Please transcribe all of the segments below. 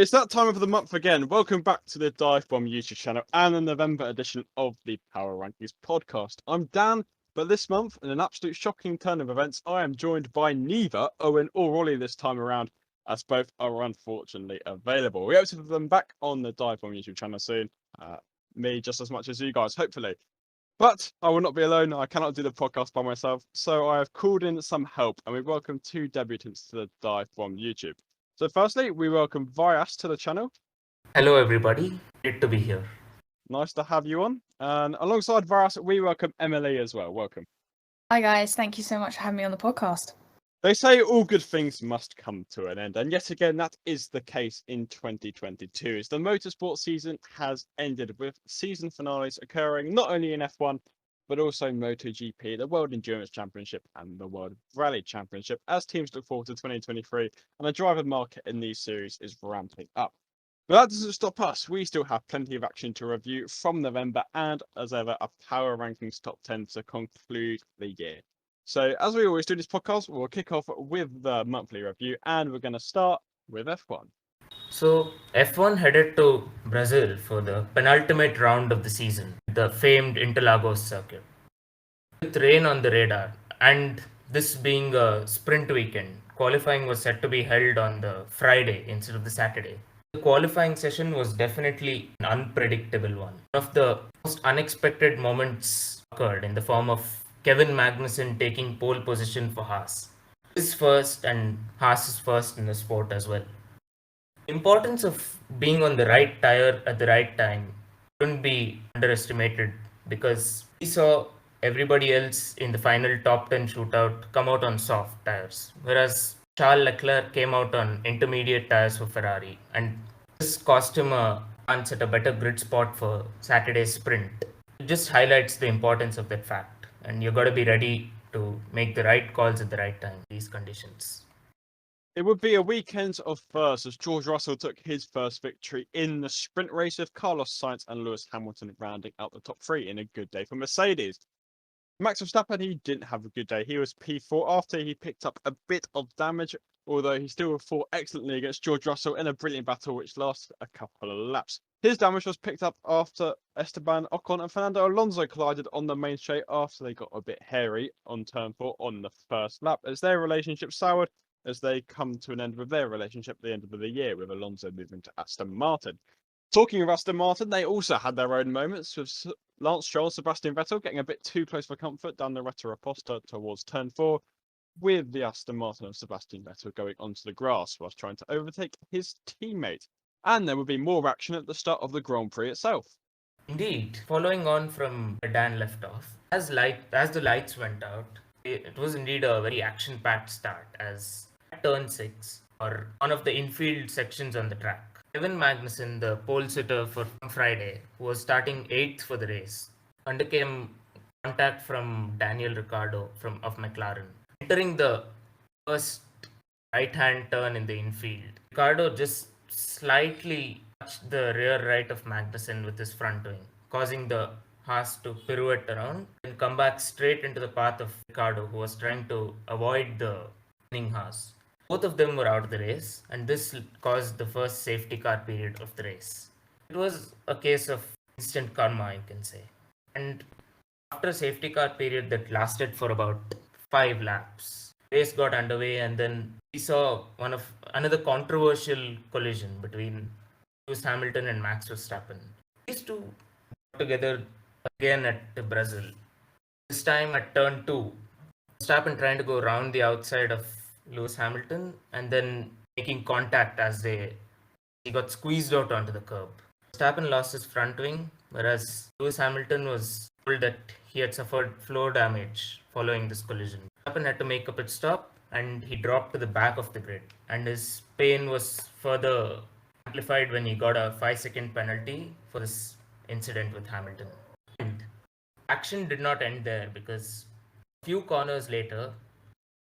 It's that time of the month again. Welcome back to the DIVEBOMB YouTube channel and the November edition of the Power Rankings podcast. I'm Dan, but this month, in an absolute shocking turn of events, I am joined by neither Owen or Ollie this time around, as both are unfortunately available. We hope to have them back on the DIVEBOMB YouTube channel soon. Me just as much as you guys, hopefully. But I will not be alone. I cannot do the podcast by myself, so I have called in some help, and we welcome two debutants to the DIVEBOMB YouTube. So firstly, we welcome Vyas to the channel. Hello everybody, great to be here. Nice to have you on. And alongside Vyas, we welcome Emily as well. Welcome. Hi guys, thank you so much for having me on the podcast. They say all good things must come to an end, and yet again that is the case in 2022, as the motorsport season has ended with season finales occurring not only in F1 but also MotoGP, the World Endurance Championship and the World Rally Championship, as teams look forward to 2023 and the driver market in these series is ramping up. But that doesn't stop us. We still have plenty of action to review from November and, as ever, a Power Rankings top 10 to conclude the year. So, as we always do in this podcast, we'll kick off with the monthly review, and we're going to start with F1. So, F1 headed to Brazil for the penultimate round of the season, the famed Interlagos circuit. With rain on the radar, and this being a sprint weekend, qualifying was set to be held on the Friday instead of the Saturday. The qualifying session was definitely an unpredictable one. One of the most unexpected moments occurred in the form of Kevin Magnussen taking pole position for Haas. His first and Haas's first in the sport as well. The importance of being on the right tire at the right time shouldn't be underestimated, because we saw everybody else in the final top 10 shootout come out on soft tires, whereas Charles Leclerc came out on intermediate tires for Ferrari, and this cost him a chance at a better grid spot for Saturday's sprint. It just highlights the importance of that fact, and you got to be ready to make the right calls at the right time in these conditions. It would be a weekend of firsts as George Russell took his first victory in the sprint race, with Carlos Sainz and Lewis Hamilton rounding out the top three in a good day for Mercedes. Max Verstappen, he didn't have a good day. He was P4 after he picked up a bit of damage, although he still fought excellently against George Russell in a brilliant battle which lasted a couple of laps. His damage was picked up after Esteban Ocon and Fernando Alonso collided on the main straight after they got a bit hairy on turn 4 on the first lap, as their relationship soured as they come to an end with their relationship at the end of the year, with Alonso moving to Aston Martin. Talking of Aston Martin, they also had their own moments, with Lance Stroll and Sebastian Vettel getting a bit too close for comfort down the Retta Raposta towards turn 4, with the Aston Martin of Sebastian Vettel going onto the grass whilst trying to overtake his teammate. And there would be more action at the start of the Grand Prix itself. Indeed, following on from where Dan left off, as the lights went out, it was indeed a very action-packed start, as at turn 6, or one of the infield sections on the track, Kevin Magnussen, the pole sitter for Friday, who was starting 8th for the race, undercame contact from Daniel Ricciardo of McLaren. Entering the first right-hand turn in the infield, Ricciardo just slightly touched the rear right of Magnussen with his front wing, causing the Haas to pirouette around and come back straight into the path of Ricciardo, who was trying to avoid the winning Haas. Both of them were out of the race, and this caused the first safety car period of the race. It was a case of instant karma, you can say. And after a safety car period that lasted for about 5 laps, race got underway, and then we saw another controversial collision between Lewis Hamilton and Max Verstappen. These two got together again at Brazil. This time at turn 2, Verstappen trying to go around the outside of Lewis Hamilton and then making contact as he got squeezed out onto the curb. Verstappen lost his front wing, whereas Lewis Hamilton was told that he had suffered floor damage following this collision. Verstappen had to make a pit stop, and he dropped to the back of the grid, and his pain was further amplified when he got a 5-second penalty for this incident with Hamilton. And action did not end there, because a few corners later,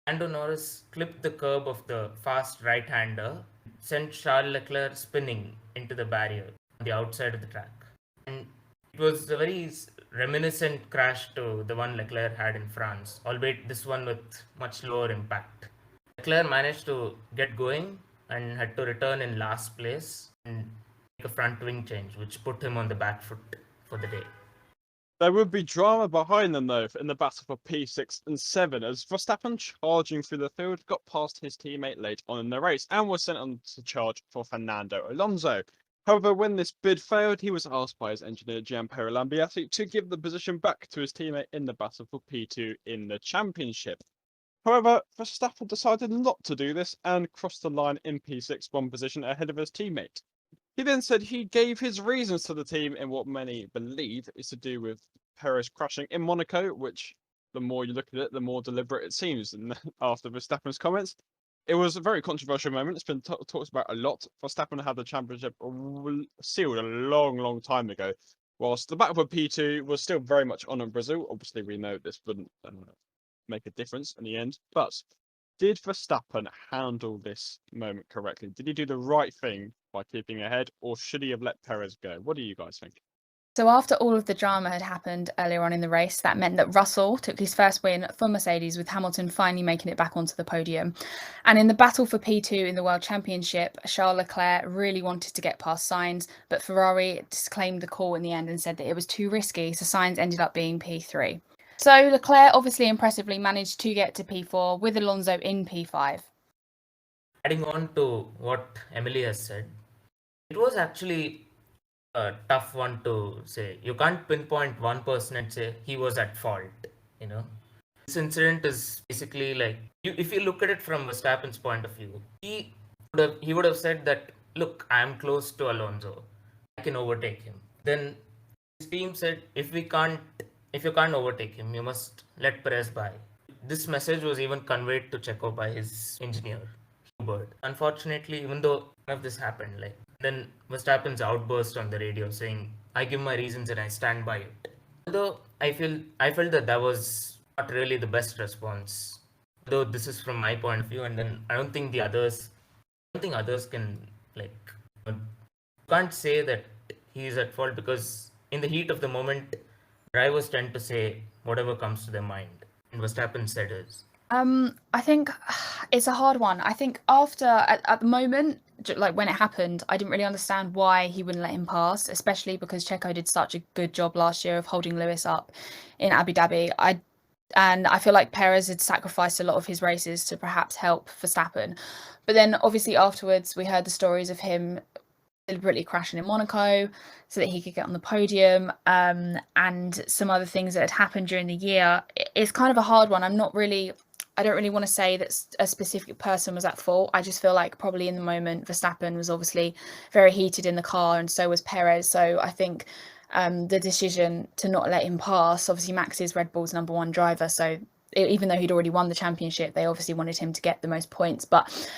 Lando Norris clipped the curb of the fast right-hander, sent Charles Leclerc spinning into the barrier on the outside of the track. And it was a very reminiscent crash to the one Leclerc had in France, albeit this one with much lower impact. Leclerc managed to get going and had to return in last place, and make a front wing change, which put him on the back foot for the day. There would be drama behind them, though, in the battle for P6 and 7, as Verstappen, charging through the field, got past his teammate late on in the race and was sent on to charge for Fernando Alonso. However, when this bid failed, he was asked by his engineer Gianpiero Lambiati to give the position back to his teammate in the battle for P2 in the championship. However, Verstappen decided not to do this and crossed the line in P6 one position ahead of his teammate. He then said he gave his reasons to the team in what many believe is to do with Perez crashing in Monaco, which the more you look at it, the more deliberate it seems. And after Verstappen's comments, it was a very controversial moment. It's been talked about a lot. Verstappen had the championship sealed a long time ago, whilst the battle for P2 was still very much on in Brazil. Obviously, we know this wouldn't make a difference in the end, but did Verstappen handle this moment correctly? Did he do the right thing by keeping ahead, or should he have let Perez go? What do you guys think? So after all of the drama had happened earlier on in the race, that meant that Russell took his first win for Mercedes, with Hamilton finally making it back onto the podium. And in the battle for P2 in the World Championship, Charles Leclerc really wanted to get past Sainz, but Ferrari disclaimed the call in the end and said that it was too risky, so Sainz ended up being P3. So Leclerc obviously impressively managed to get to P4 with Alonso in P5. Adding on to what Emily has said, it was actually a tough one to say. You can't pinpoint one person and say he was at fault, you know. This incident is basically like, if you look at it from Verstappen's point of view, he would have said that, look, I am close to Alonso, I can overtake him. Then his team said, if you can't overtake him, you must let Perez by. This message was even conveyed to Checo by his engineer, Hubert. Unfortunately, even though none of this happened, like, then Verstappen's outburst on the radio saying, I give my reasons and I stand by it. Although I felt that was not really the best response. Though this is from my point of view, and then I don't think others can, like, you can't say that he is at fault, because in the heat of the moment, drivers tend to say whatever comes to their mind. And Verstappen said his. I think it's a hard one. I think at the moment, like when it happened, I didn't really understand why he wouldn't let him pass, especially because Checo did such a good job last year of holding Lewis up in Abu Dhabi. And I feel like Perez had sacrificed a lot of his races to perhaps help Verstappen. But then obviously afterwards, we heard the stories of him deliberately crashing in Monaco so that he could get on the podium, and some other things that had happened during the year. It's kind of a hard one. I don't really want to say that a specific person was at fault. I just feel like probably in the moment, Verstappen was obviously very heated in the car, and so was Perez. So I think the decision to not let him pass, obviously Max is Red Bull's number one driver, so even though he'd already won the championship, they obviously wanted him to get the most points. But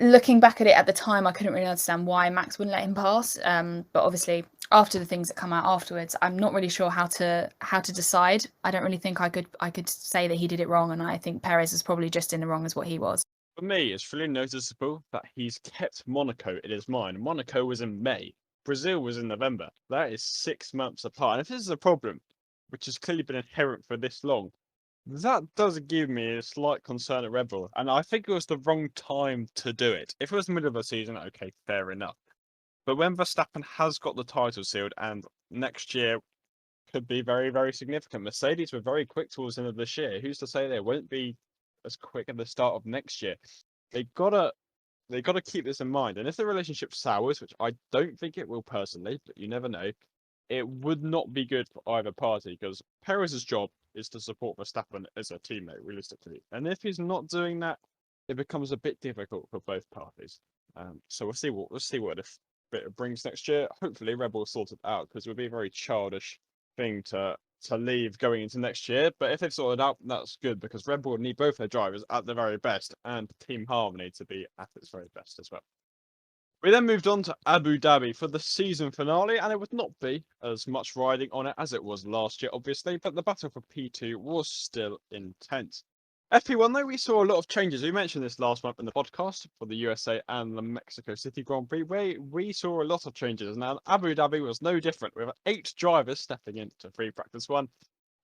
looking back at it at the time, I couldn't really understand why Max wouldn't let him pass. But obviously, after the things that come out afterwards, I'm not really sure how to decide. I don't really think I could say that he did it wrong, and I think Perez is probably just in the wrong as what he was. For me, it's really noticeable that he's kept Monaco in his mind. Monaco was in May. Brazil was in November. That is 6 months apart. And if this is a problem, which has clearly been inherent for this long, that does give me a slight concern at Red Bull. And I think it was the wrong time to do it. If it was the middle of the season, okay, fair enough. But when Verstappen has got the title sealed, and next year could be very significant. Mercedes were very quick towards the end of this year. Who's to say they won't be as quick at the start of next year? They gotta keep this in mind. And if the relationship sours, which I don't think it will personally, but you never know, it would not be good for either party, because Perez's job is to support Verstappen as a teammate, realistically. And if he's not doing that, it becomes a bit difficult for both parties. So we'll see what it brings next year. Hopefully, Red Bull sorts it out, because it would be a very childish thing to leave going into next year. But if they've sorted out, that's good, because Red Bull need both their drivers at the very best, and team harmony to be at its very best as well. We then moved on to Abu Dhabi for the season finale, and it would not be as much riding on it as it was last year, obviously, but the battle for P2 was still intense. FP1, though, we saw a lot of changes. We mentioned this last month in the podcast for the USA and the Mexico City Grand Prix, where we saw a lot of changes. Now, Abu Dhabi was no different, with 8 drivers stepping into free practice 1,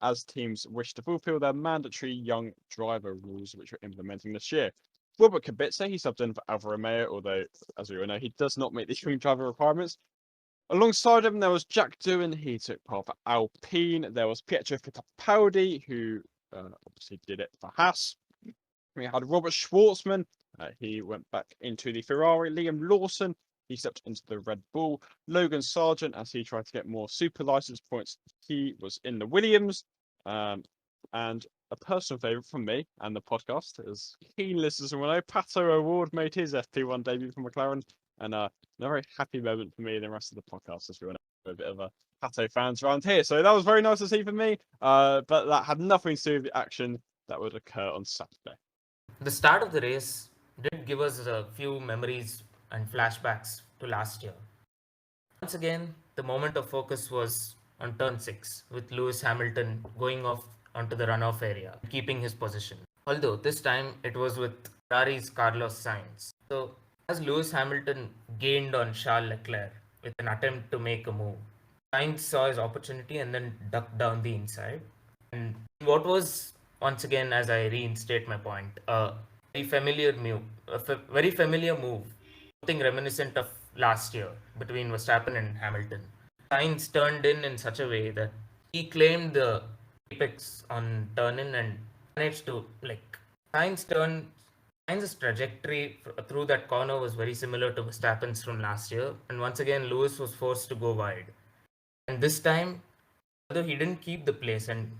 as teams wish to fulfill their mandatory young driver rules, which we're implementing this year. Robert Kubica, he subbed in for Alfa Romeo, although, as we all know, he does not meet the Dream Driver requirements. Alongside him, there was Jack Doohan, he took part for Alpine. There was Pietro Fittipaldi, who obviously did it for Haas. We had Robert Schwartzman, he went back into the Ferrari. Liam Lawson, he stepped into the Red Bull. Logan Sargent, as he tried to get more super license points, he was in the Williams. And a personal favourite from me and the podcast, as keen listeners will know, Pato O'Ward made his FP1 debut for McLaren, and a very happy moment for me and the rest of the podcast, as we want to a bit of a Pato fans around here. So that was very nice to see for me, but that had nothing to do with the action that would occur on Saturday. The start of the race did give us a few memories and flashbacks to last year. Once again, the moment of focus was on turn 6, with Lewis Hamilton going off onto the runoff area, keeping his position. Although this time it was with Ferrari's Carlos Sainz. So as Lewis Hamilton gained on Charles Leclerc with an attempt to make a move, Sainz saw his opportunity and then ducked down the inside. And what was, once again, as I reinstate my point, a very familiar move, something reminiscent of last year between Verstappen and Hamilton. Sainz turned in such a way that he claimed the apex on turn-in and managed to, Sainz's trajectory through that corner was very similar to Verstappen's from last year, and once again Lewis was forced to go wide. And this time, although he didn't keep the place, and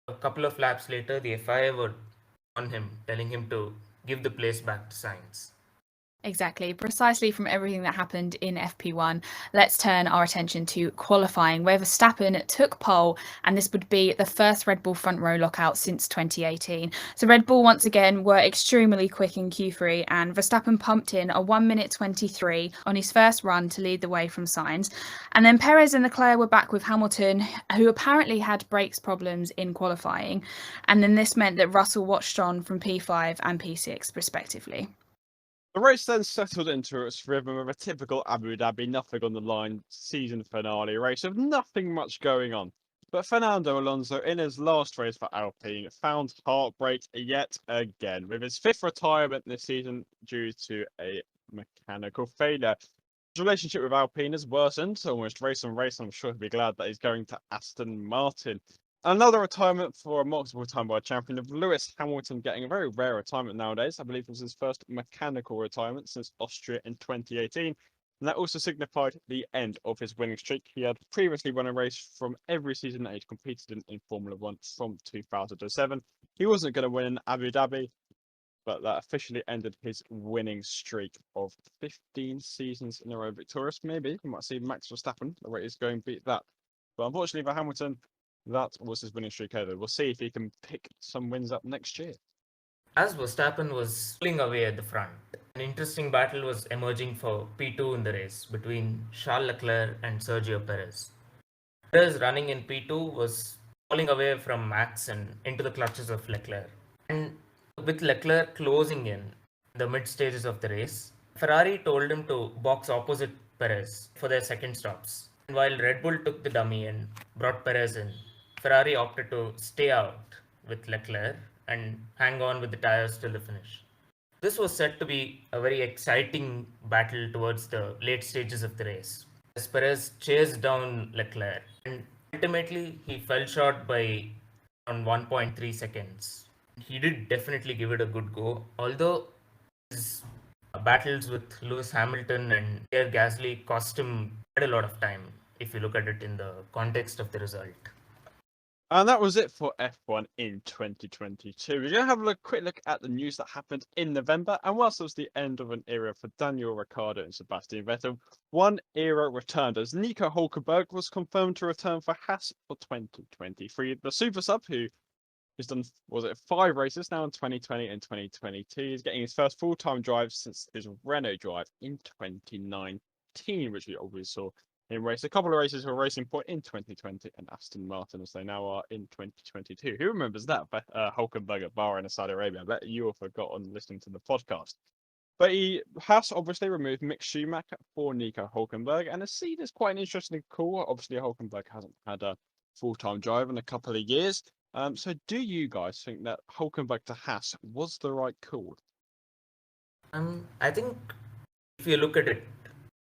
a couple of laps later the FIA were on him, telling him to give the place back to Sainz. Exactly. Precisely from everything that happened in FP1, let's turn our attention to qualifying, where Verstappen took pole, and this would be the first Red Bull front row lockout since 2018. So Red Bull once again were extremely quick in Q3, and Verstappen pumped in a 1:23 on his first run to lead the way from Sainz. And then Perez and Leclerc were back with Hamilton, who apparently had brakes problems in qualifying. And then this meant that Russell watched on from P5 and P6 respectively. The race then settled into its rhythm of a typical Abu Dhabi nothing on the line season finale race with nothing much going on. But Fernando Alonso, in his last race for Alpine, found heartbreak yet again with his 5th retirement this season due to a mechanical failure. His relationship with Alpine has worsened almost race on race, and I'm sure he'll be glad that he's going to Aston Martin. Another retirement for a multiple-time world champion of Lewis Hamilton, getting a very rare retirement nowadays. I believe it was his first mechanical retirement since Austria in 2018. And that also signified the end of his winning streak. He had previously won a race from every season that he'd competed in Formula 1 from 2007. He wasn't going to win in Abu Dhabi, but that officially ended his winning streak of 15 seasons in a row victorious. Maybe we might see Max Verstappen, the rate he's going, beat that. But unfortunately for Hamilton, that was his winning streak over. We'll see if he can pick some wins up next year. As Verstappen was pulling away at the front, an interesting battle was emerging for P2 in the race between Charles Leclerc and Sergio Perez. Perez, running in P2, was falling away from Max and into the clutches of Leclerc. And with Leclerc closing in the mid stages of the race, Ferrari told him to box opposite Perez for their second stops. And while Red Bull took the dummy and brought Perez in, Ferrari opted to stay out with Leclerc and hang on with the tires till the finish. This was said to be a very exciting battle towards the late stages of the race, as Perez chased down Leclerc, and ultimately he fell short by around 1.3 seconds. He did definitely give it a good go, although his battles with Lewis Hamilton and Pierre Gasly cost him quite a lot of time, if you look at it in the context of the result. And that was it for F1 in 2022. We're going to have a quick look at the news that happened in November. And whilst it was the end of an era for Daniel Ricciardo and Sebastian Vettel, one era returned as Nico Hulkenberg was confirmed to return for Haas for 2023. The super sub, who has done, 5 races now in 2020 and 2022, is getting his first full-time drive since his Renault drive in 2019, which we obviously saw in race. A couple of races for Racing Point in 2020 and Aston Martin as they now are in 2022. Who remembers that? Hulkenberg at Bahrain and Saudi Arabia. I bet you all forgot on listening to the podcast. But he has obviously removed Mick Schumacher for Nico Hulkenberg, and I see this quite an interesting call. Obviously, Hulkenberg hasn't had a full-time drive in a couple of years. So do you guys think that Hulkenberg to Haas was the right call? I think if you look at it,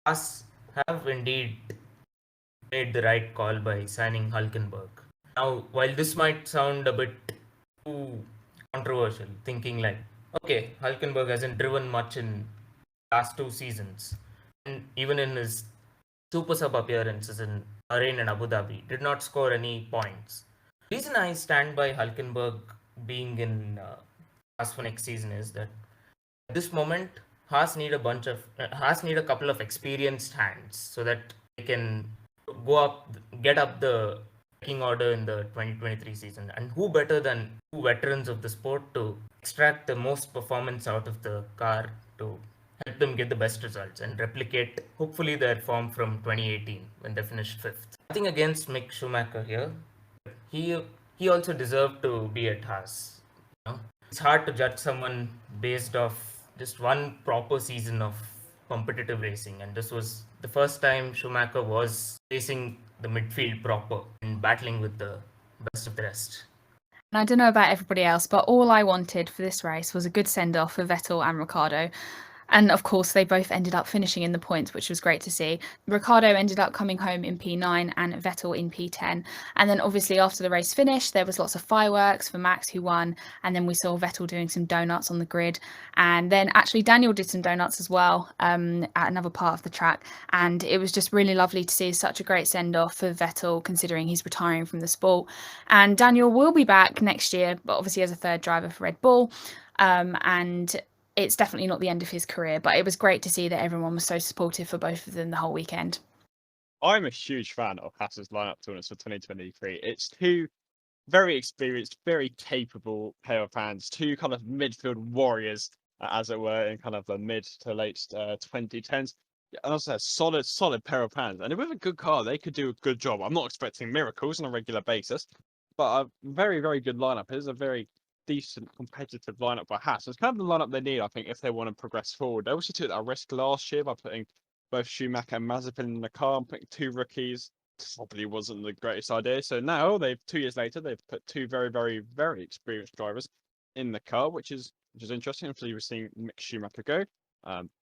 Haas have indeed made the right call by signing Hulkenberg. Now, while this might sound a bit too controversial, thinking like, okay, Hulkenberg hasn't driven much in last 2 seasons, and even in his super sub appearances in Bahrain and Abu Dhabi, did not score any points. The reason I stand by Hulkenberg being in Haas for next season is that at this moment, Haas need a couple of experienced hands so that they can get up the pecking order in the 2023 season. And who better than two veterans of the sport to extract the most performance out of the car to help them get the best results and replicate, hopefully, their form from 2018 when they finished fifth. Nothing against Mick Schumacher here. He also deserved to be at Haas. You know? It's hard to judge someone based off just one proper season of competitive racing, and this was the first time Schumacher was racing the midfield proper and battling with the best of the rest. And I don't know about everybody else, but all I wanted for this race was a good send-off for Vettel and Ricciardo. And of course, they both ended up finishing in the points, which was great to see. Ricciardo ended up coming home in P9 and Vettel in P10. And then obviously after the race finished, there was lots of fireworks for Max, who won. And then we saw Vettel doing some donuts on the grid. And then actually Daniel did some donuts as well at another part of the track. And it was just really lovely to see such a great send-off for Vettel, considering he's retiring from the sport. And Daniel will be back next year, but obviously as a third driver for Red Bull. And it's definitely not the end of his career, but it was great to see that everyone was so supportive for both of them the whole weekend. I'm a huge fan of Haas's lineup tournaments for 2023. It's two very experienced, very capable pair of fans, two kind of midfield warriors, as it were, in kind of the mid to late 2010s. And also a solid pair of fans. And with a good car, they could do a good job. I'm not expecting miracles on a regular basis, but a very, very good lineup. It is a very decent competitive lineup by Haas. It's kind of the lineup they need, I think, if they want to progress forward. They also took that risk last year by putting both Schumacher and Mazepin in the car and putting two rookies. Probably wasn't the greatest idea. So now 2 years later, they've put two very, very, very experienced drivers in the car, which is interesting. Obviously, we're seeing Mick Schumacher go.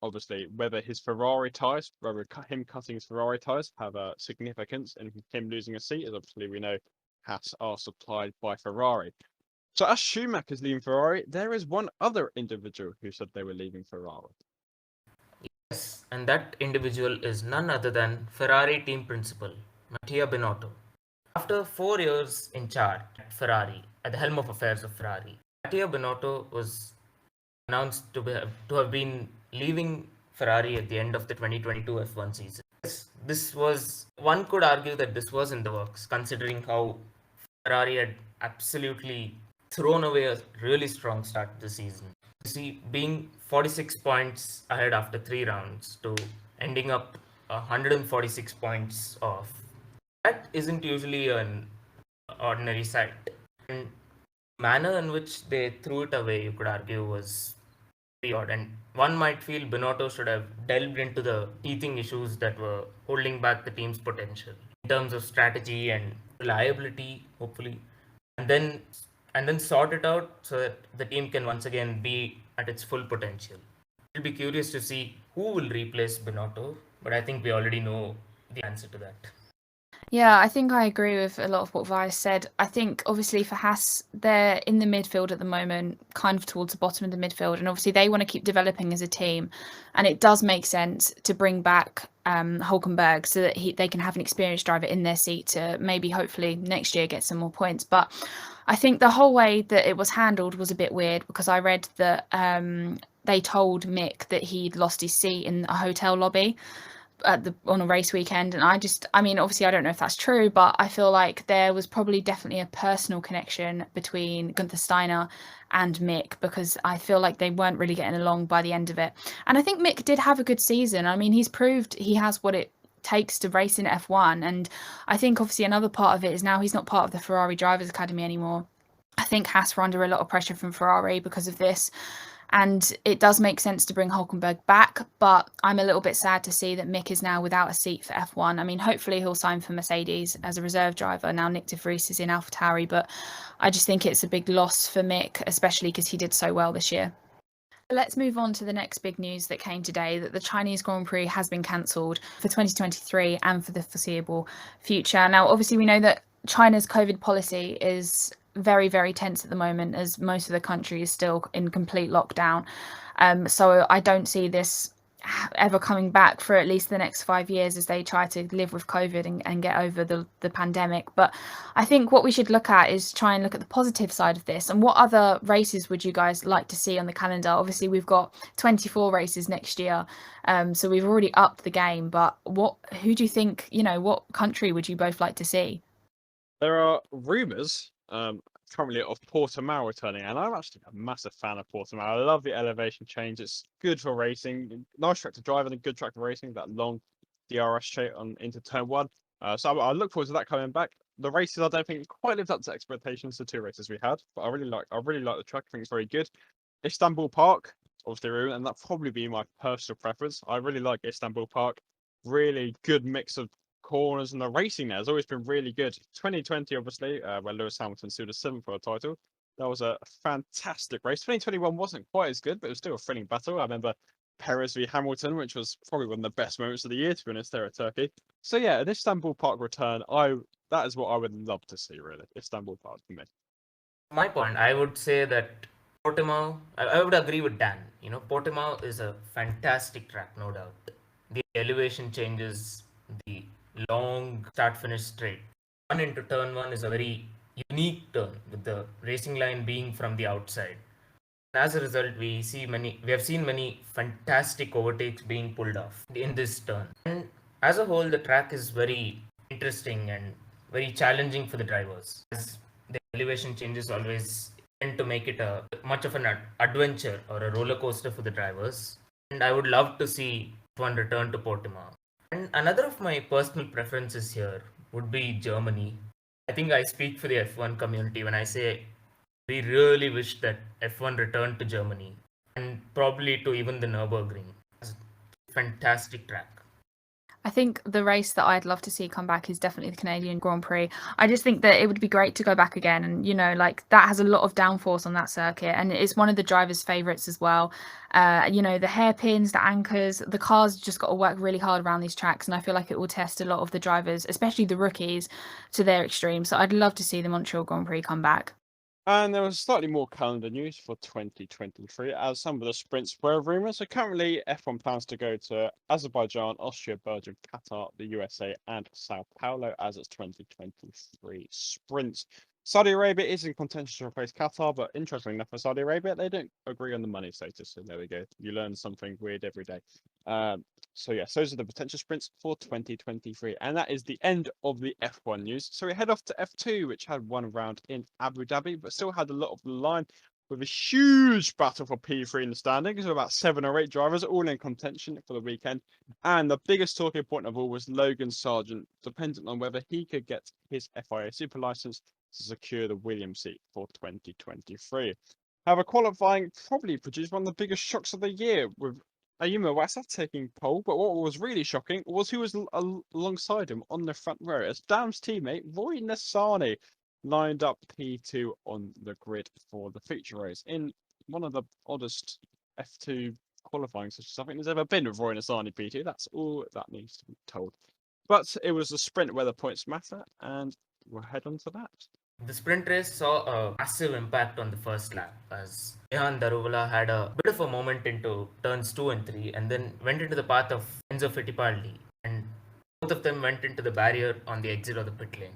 Obviously, whether his Ferrari tyres, whether him cutting his Ferrari tyres have a significance in him losing a seat, as obviously we know Haas are supplied by Ferrari. So as Schumacher's leaving Ferrari, there is one other individual who said they were leaving Ferrari. Yes, and that individual is none other than Ferrari team principal, Mattia Binotto. After 4 years in charge at Ferrari, at the helm of affairs of Ferrari, Mattia Binotto was announced to have been leaving Ferrari at the end of the 2022 F1 season. This was, one could argue that this was in the works, considering how Ferrari had absolutely thrown away a really strong start to the season. You see, being 46 points ahead after 3 rounds to ending up 146 points off, that isn't usually an ordinary sight. And the manner in which they threw it away, you could argue, was pretty odd. And one might feel Binotto should have delved into the teething issues that were holding back the team's potential in terms of strategy and reliability, hopefully, and then sort it out so that the team can once again be at its full potential. It'll be curious to see who will replace Binotto, but I think we already know the answer to that. Yeah, I think I agree with a lot of what Vyas said. I think obviously for Haas, they're in the midfield at the moment, kind of towards the bottom of the midfield, and obviously they want to keep developing as a team. And it does make sense to bring back Hulkenberg so that they can have an experienced driver in their seat to maybe hopefully next year get some more points. But I think the whole way that it was handled was a bit weird, because I read that they told Mick that he'd lost his seat in a hotel lobby on a race weekend, and I mean, obviously I don't know if that's true, but I feel like there was probably definitely a personal connection between Gunther Steiner and Mick, because I feel like they weren't really getting along by the end of it. And I think Mick did have a good season. I mean, he's proved he has what it takes to race in F1, and I think obviously another part of it is now he's not part of the Ferrari Drivers Academy anymore. I think Haas were under a lot of pressure from Ferrari because of this. And it does make sense to bring Hulkenberg back, but I'm a little bit sad to see that Mick is now without a seat for F1. I mean, hopefully he'll sign for Mercedes as a reserve driver. Now Nick de Vries is in AlphaTauri, but I just think it's a big loss for Mick, especially because he did so well this year. Let's move on to the next big news that came today, that the Chinese Grand Prix has been cancelled for 2023 and for the foreseeable future. Now, obviously, we know that China's COVID policy is very, very tense at the moment, as most of the country is still in complete lockdown. So I don't see this ever coming back for at least the next 5 years as they try to live with COVID and get over the pandemic. But I think what we should look at is try and look at the positive side of this. And what other races would you guys like to see on the calendar? Obviously, we've got 24 races next year, so we've already upped the game. But who do you think, what country would you both like to see? There are rumours currently of Portimao returning, and I'm actually a massive fan of Portimao. I love the elevation change. It's good for racing, nice track to drive, and a good track for racing. That long DRS straight on into turn one. So I look forward to that coming back. The races I don't think quite lived up to expectations. The two races we had, but I really like the track. I think it's very good. Istanbul Park, obviously, and that'd probably be my personal preference. I really like Istanbul Park. Really good mix of corners, and the racing there has always been really good. 2020, obviously, where Lewis Hamilton stood a 7th for a title. That was a fantastic race. 2021 wasn't quite as good, but it was still a thrilling battle. I remember Perez v Hamilton, which was probably one of the best moments of the year, to be honest, there at Turkey. So yeah, an Istanbul Park return, that is what I would love to see, really. Istanbul Park for me. My point, I would say that Portimao, I would agree with Dan. Portimao is a fantastic track, no doubt. The elevation changes, the long start-finish straight. One into turn one is a very unique turn, with the racing line being from the outside. As a result, we have seen many fantastic overtakes being pulled off in this turn. And as a whole, the track is very interesting and very challenging for the drivers, as the elevation changes always tend to make it a much of an adventure or a roller coaster for the drivers. And I would love to see one return to Portimao. And another of my personal preferences here would be Germany. I think I speak for the F1 community when I say we really wish that F1 returned to Germany, and probably to even the Nürburgring. It's a fantastic track. I think the race that I'd love to see come back is definitely the Canadian Grand Prix. I just think that it would be great to go back again, and that has a lot of downforce on that circuit, and it's one of the drivers' favourites as well. The hairpins, the anchors, the cars just got to work really hard around these tracks, and I feel like it will test a lot of the drivers, especially the rookies, to their extreme. So I'd love to see the Montreal Grand Prix come back. And there was slightly more calendar news for 2023, as some of the sprints were rumours. So currently, F1 plans to go to Azerbaijan, Austria, Belgium, Qatar, the USA, and Sao Paulo as its 2023 sprints. Saudi Arabia is in contention to replace Qatar, but interestingly enough, for Saudi Arabia, they don't agree on the money status. So there we go. You learn something weird every day. So yes, those are the potential sprints for 2023. And that is the end of the F1 news. So we head off to F2, which had one round in Abu Dhabi, but still had a lot of the line with a huge battle for P3 in the standings, with about 7 or 8 drivers all in contention for the weekend. And the biggest talking point of all was Logan Sargent, dependent on whether he could get his FIA super license to secure the Williams seat for 2023. However, qualifying probably produced one of the biggest shocks of the year, with Ayumu Iwasa taking pole, but what was really shocking was who was alongside him on the front row, as Dam's teammate Roy Nissany lined up P2 on the grid for the feature race in one of the oddest F2 qualifying sessions I think there's ever been with Roy Nissany P2. That's all that needs to be told. But it was a sprint where the points matter, and we'll head on to that. The sprint race saw a massive impact on the first lap, as Jehan Daruvala had a bit of a moment into turns 2 and 3, and then went into the path of Enzo Fittipaldi, and both of them went into the barrier on the exit of the pit lane.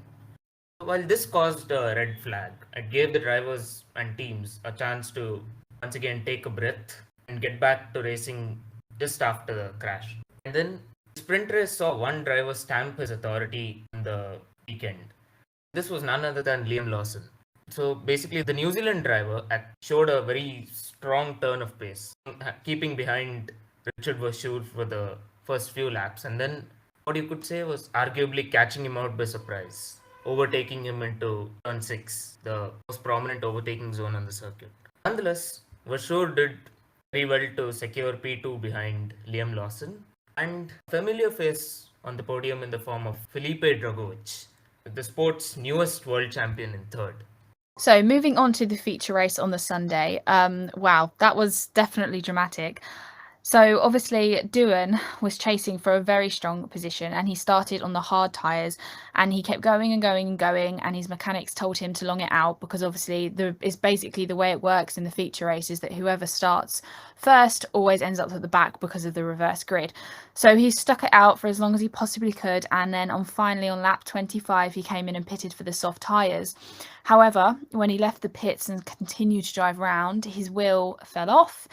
While this caused a red flag, it gave the drivers and teams a chance to once again take a breath and get back to racing just after the crash. And then the sprint race saw one driver stamp his authority on the weekend. This was none other than Liam Lawson. So basically, the New Zealand driver showed a very strong turn of pace, keeping behind Richard Verschoor for the first few laps, and then what you could say was arguably catching him out by surprise, overtaking him into turn 6, the most prominent overtaking zone on the circuit. Nonetheless, Verschoor did very well to secure P2 behind Liam Lawson, and a familiar face on the podium in the form of Felipe Dragovic, the sport's newest world champion in third. So moving on to the feature race on the Sunday, wow, that was definitely dramatic. So obviously Doohan was chasing for a very strong position, and he started on the hard tyres, and he kept going and going and going, and his mechanics told him to long it out, because obviously it's basically the way it works in the feature race is that whoever starts first always ends up at the back because of the reverse grid. So he stuck it out for as long as he possibly could, and then finally on lap 25 he came in and pitted for the soft tyres. However, when he left the pits and continued to drive around, his wheel fell off,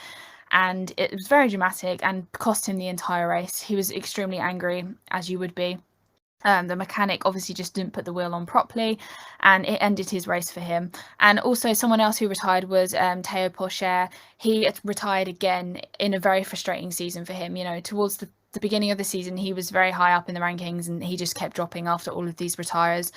and it was very dramatic and cost him the entire race. He was extremely angry, as you would be. The mechanic obviously just didn't put the wheel on properly, and it ended his race for him. And also someone else who retired was Théo Pourchaire. He retired again in a very frustrating season for him. You know, towards the beginning of the season, he was very high up in the rankings, and he just kept dropping after all of these retires.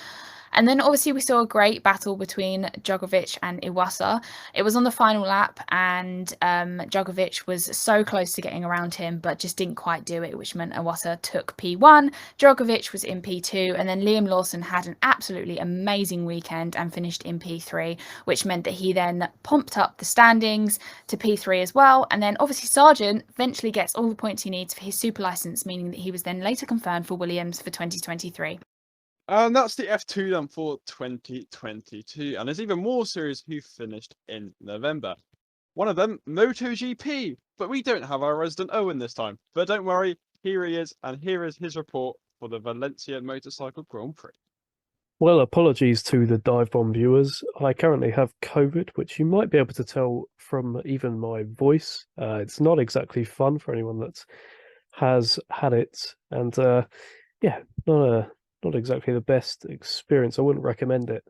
And then obviously we saw a great battle between Djokovic and Iwasa. It was on the final lap, and Djokovic was so close to getting around him, but just didn't quite do it, which meant Iwasa took P1. Djokovic was in P2, and then Liam Lawson had an absolutely amazing weekend and finished in P3, which meant that he then pumped up the standings to P3 as well. And then obviously Sargent eventually gets all the points he needs for his super license, meaning that he was then later confirmed for Williams for 2023. And that's the F2 then for 2022. And there's even more series who finished in November. One of them, MotoGP. But we don't have our resident Owen this time. But don't worry, here he is, and here is his report for the Valencia Motorcycle Grand Prix. Well, apologies to the DIVEBOMB viewers. I currently have COVID, which you might be able to tell from even my voice. It's not exactly fun for anyone that has had it. And yeah, not exactly the best experience. I wouldn't recommend it.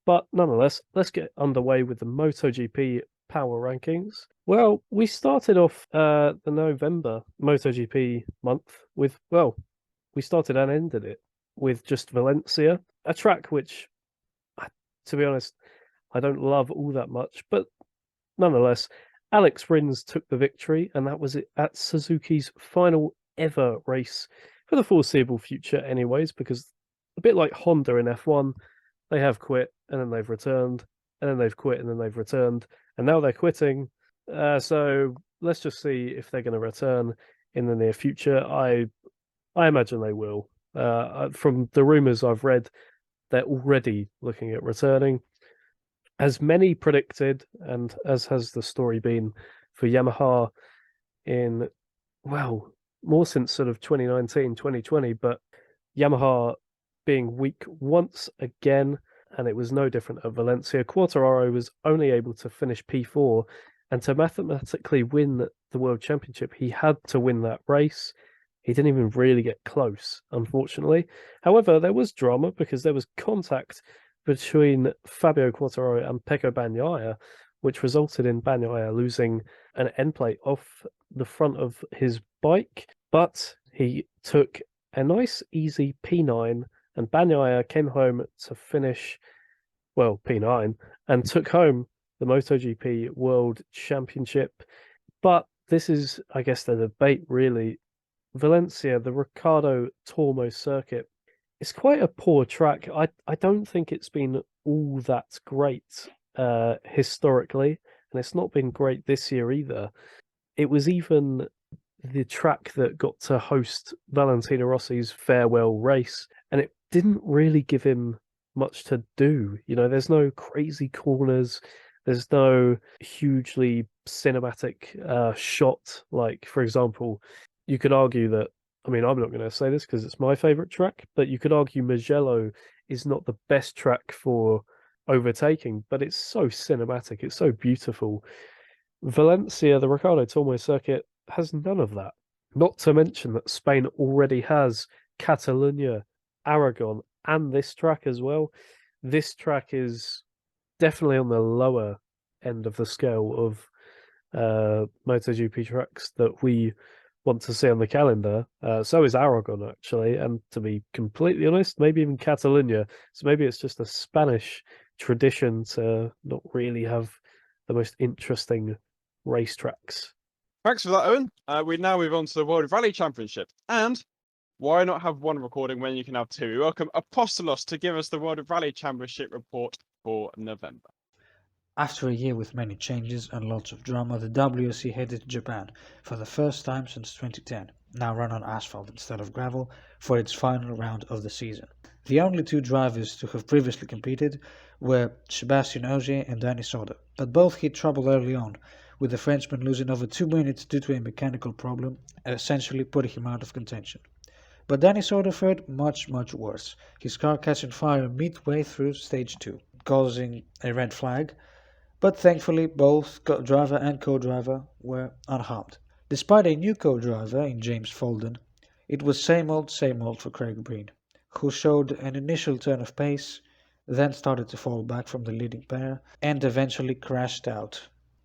But nonetheless, let's get underway with the MotoGP Power Rankings. Well, we started off the November MotoGP month with, well, we started and ended it with just Valencia, a track which, to be honest, I don't love all that much. But nonetheless, Alex Rins took the victory, and that was it at Suzuki's final ever race for the foreseeable future anyways, because a bit like Honda in F1, they have quit and then they've returned, and then they've quit and then they've returned, and now they're quitting. So let's just see if they're going to return in the near future. I imagine they will. From the rumours I've read, they're already looking at returning. As many predicted, and as has the story been for Yamaha in, well, more since sort of 2019, 2020, but Yamaha being weak once again, and it was no different at Valencia. Quartararo was only able to finish P4, and to mathematically win the World Championship, he had to win that race. He didn't even really get close, unfortunately. However, there was drama because there was contact between Fabio Quartararo and Pecco Bagnaia, which resulted in Bagnaia losing an end plate off the front of his bike, but he took a nice easy P9, and Bagnaia came home to finish, well, P9, and took home the MotoGP World Championship. But this is, I guess, the debate really. Valencia, the Ricardo Tormo circuit, it's quite a poor track. I don't think it's been all that great historically, and it's not been great this year either. It was even the track that got to host Valentino Rossi's farewell race, and it didn't really give him much to do. You know, there's no crazy corners, there's no hugely cinematic shot. Like, for example, you could argue that, I mean, I'm not going to say this because it's my favourite track, but you could argue Mugello is not the best track for overtaking, but it's so cinematic, it's so beautiful. Valencia, the Ricardo Tormo circuit, has none of that. Not to mention that Spain already has Catalonia, Aragon, and this track as well. This track is definitely on the lower end of the scale of MotoGP tracks that we want to see on the calendar. So is Aragon, actually, and to be completely honest, maybe even Catalonia. So maybe it's just a Spanish tradition to not really have the most interesting racetracks. Thanks for that, Owen. We now move on to the World Rally Championship. And why not have one recording when you can have two? We welcome Apostolos to give us the World Rally Championship report for November. After a year with many changes and lots of drama, the WRC headed to Japan for the first time since 2010, now run on asphalt instead of gravel, for its final round of the season. The only two drivers to have previously competed were Sébastien Ogier and Danny Sauter, but both hit trouble early on, with the Frenchman losing over 2 minutes due to a mechanical problem, essentially putting him out of contention. But Danny Sauter fared much worse, his car catching fire midway through stage 2, causing a red flag, but thankfully both driver and co-driver were unharmed. Despite a new co-driver in James Folden, it was same old for Craig Breen, who showed an initial turn of pace, then started to fall back from the leading pair, and eventually crashed out.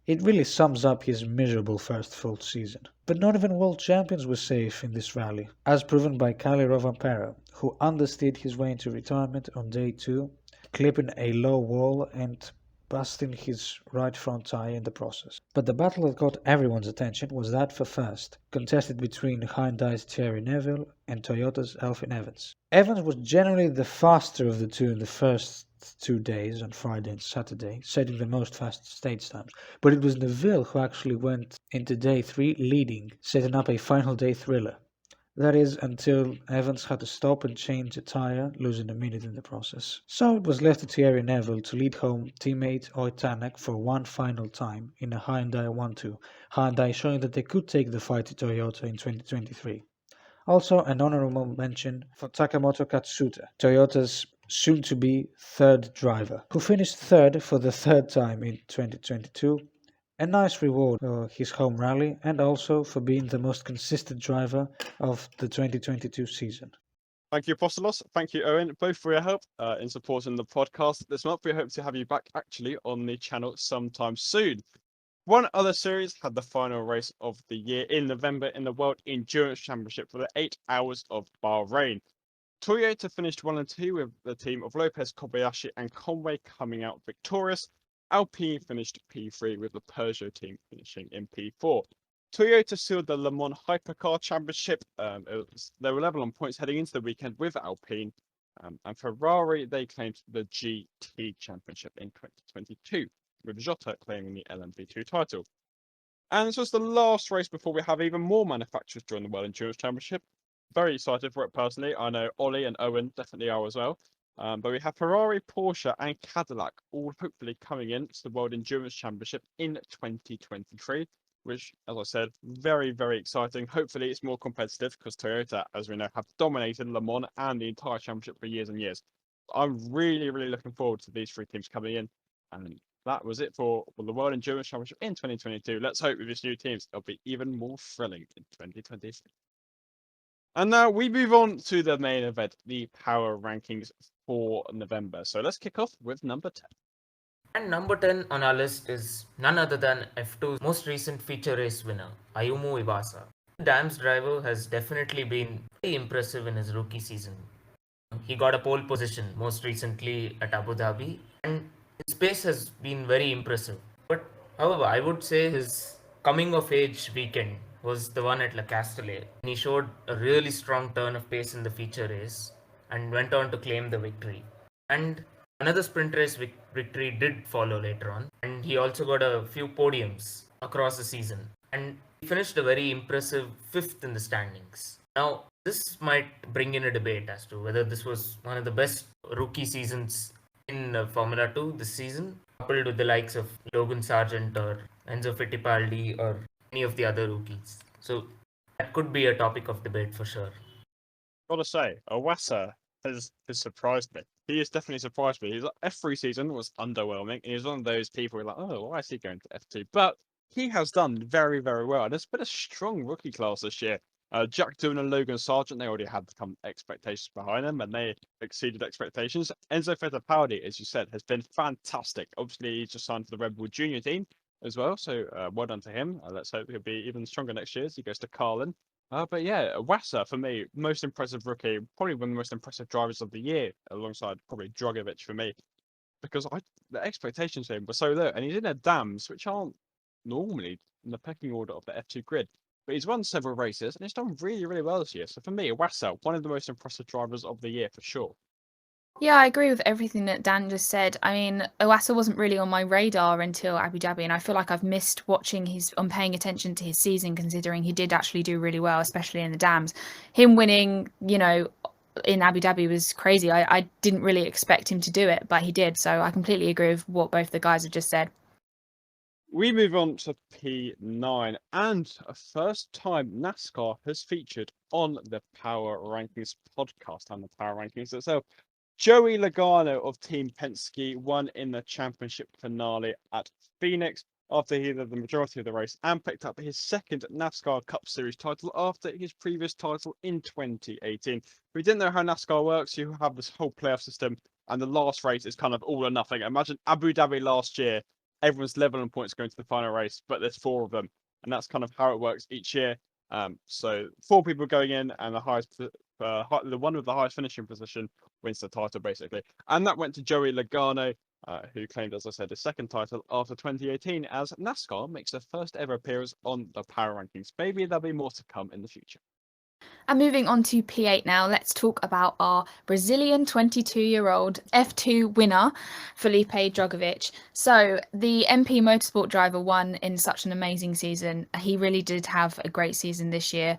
It really sums up his miserable first full season. But not even world champions were safe in this rally, as proven by Kalle Rovanperä, who understeered his way into retirement on day 2, clipping a low wall and busting his right front tyre in the process. But the battle that got everyone's attention was that for first, contested between Hyundai's Thierry Neuville and Toyota's Elfyn Evans. Evans was generally the faster of the two in the first 2 days, on Friday and Saturday, setting the most fast stage times, but it was Neuville who actually went into day 3 leading, setting up a final day thriller. That is, until Evans had to stop and change a tyre, losing a minute in the process. So it was left to Thierry Neuville to lead home teammate Oy Tanak for one final time in a Hyundai 1-2, Hyundai showing that they could take the fight to Toyota in 2023. Also, an honorable mention for Takamoto Katsuta, Toyota's soon-to-be third driver, who finished third for the third time in 2022. A nice reward for his home rally and also for being the most consistent driver of the 2022 season. Thank you, Apostolos. Thank you, Owen, both for your help in supporting the podcast this month. We hope to have you back actually on the channel sometime soon. One other series had the final race of the year in November in the World Endurance Championship for the 8 Hours of Bahrain. Toyota finished 1 and 2 with the team of Lopez, Kobayashi and Conway coming out victorious. Alpine finished P3 with the Peugeot team finishing in P4. Toyota sealed the Le Mans Hypercar Championship. They were level on points heading into the weekend with Alpine. And Ferrari, they claimed the GT Championship in 2022, with Jota claiming the LMP2 title. And this was the last race before we have even more manufacturers join the World Endurance Championship. Very excited for it personally. I know Ollie and Owen definitely are as well. But we have Ferrari, Porsche and Cadillac all hopefully coming in to the World Endurance Championship in 2023, which, as I said, very exciting. Hopefully it's more competitive because Toyota, as we know, have dominated Le Mans and the entire championship for years and years. I'm really looking forward to these 3 teams coming in. And that was it for the World Endurance Championship in 2022. Let's hope with these new teams it'll be even more thrilling in 2023. And now we move on to the main event, the Power Rankings for November. So let's kick off with number 10. And number 10 on our list is none other than F2's most recent feature race winner, Ayumu Iwasa. The Dams driver has definitely been very impressive in his rookie season. He got a pole position most recently at Abu Dhabi, and his pace has been very impressive. But however, I would say his coming of age weekend was the one at Le Castellet. He showed a really strong turn of pace in the feature race and went on to claim the victory. And another sprint race victory did follow later on, and he also got a few podiums across the season. And he finished a very impressive 5th in the standings. Now, this might bring in a debate as to whether this was one of the best rookie seasons in Formula 2 this season, coupled with the likes of Logan Sargent or Enzo Fittipaldi or any of the other rookies. So that could be a topic of debate for sure. Gotta say, Iwasa has surprised me. He has definitely surprised me. His F3 season was underwhelming, and he was one of those people who are like, oh, why is he going to F2? But he has done very well. And it's been a strong rookie class this year. Jack Doohan and Logan Sargent, they already had some expectations behind them, and they exceeded expectations. Enzo Fittipaldi, as you said, has been fantastic. Obviously, he's just signed for the Red Bull Junior team as well, so well done to him. Let's hope he'll be even stronger next year as he goes to Carlin. But yeah, Iwasa, for me, most impressive rookie, probably one of the most impressive drivers of the year, alongside probably Dragovic for me, because the expectations for him were so low, and he's in a Dams, which aren't normally in the pecking order of the F2 grid. But he's won several races, and he's done really well this year. So for me, Iwasa, one of the most impressive drivers of the year for sure. Yeah, I agree with everything that Dan just said. I mean, Iwasa wasn't really on my radar until Abu Dhabi, and I feel like I've missed watching paying attention to his season, considering he did actually do really well, especially in the dams. Him winning, in Abu Dhabi was crazy. I didn't really expect him to do it, but he did. So I completely agree with what both the guys have just said. We move on to P9, and a first time NASCAR has featured on the Power Rankings podcast and the Power Rankings itself. Joey Logano of Team Penske won in the championship finale at Phoenix after he led the majority of the race and picked up his second NASCAR Cup Series title after his previous title in 2018. If you didn't know how NASCAR works, you have this whole playoff system, and the last race is kind of all or nothing. Imagine Abu Dhabi last year, everyone's level on points going to the final race, but there's 4 of them, and that's kind of how it works each year. So 4 people going in, and the one with the highest finishing position wins the title, basically. And that went to Joey Logano, who claimed, as I said, his second title after 2018, as NASCAR makes their first ever appearance on the Power Rankings. Maybe there'll be more to come in the future. And moving on to P8 now, let's talk about our Brazilian 22-year-old F2 winner, Felipe Drugovich. So the MP Motorsport driver won in such an amazing season. He really did have a great season this year.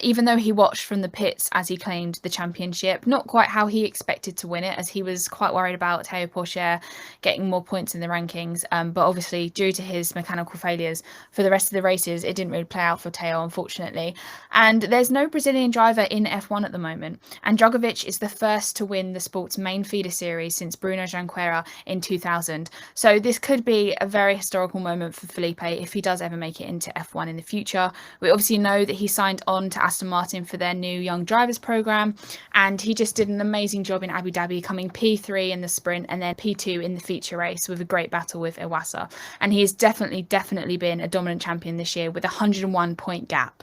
Even though he watched from the pits as he claimed the championship, not quite how he expected to win it, as he was quite worried about Teo Pourchaire getting more points in the rankings. But obviously, due to his mechanical failures for the rest of the races, it didn't really play out for Teo, unfortunately. And there's no Brazilian driver in F1 at the moment, and Drugovich is the first to win the sport's main feeder series since Bruno Janqueira in 2000. So this could be a very historical moment for Felipe if he does ever make it into F1 in the future. We obviously know that he signed on to Aston Martin for their new young drivers program, and he just did an amazing job in Abu Dhabi, coming P3 in the sprint and then P2 in the feature race with a great battle with Iwasa. And he has definitely been a dominant champion this year with a 101 point gap.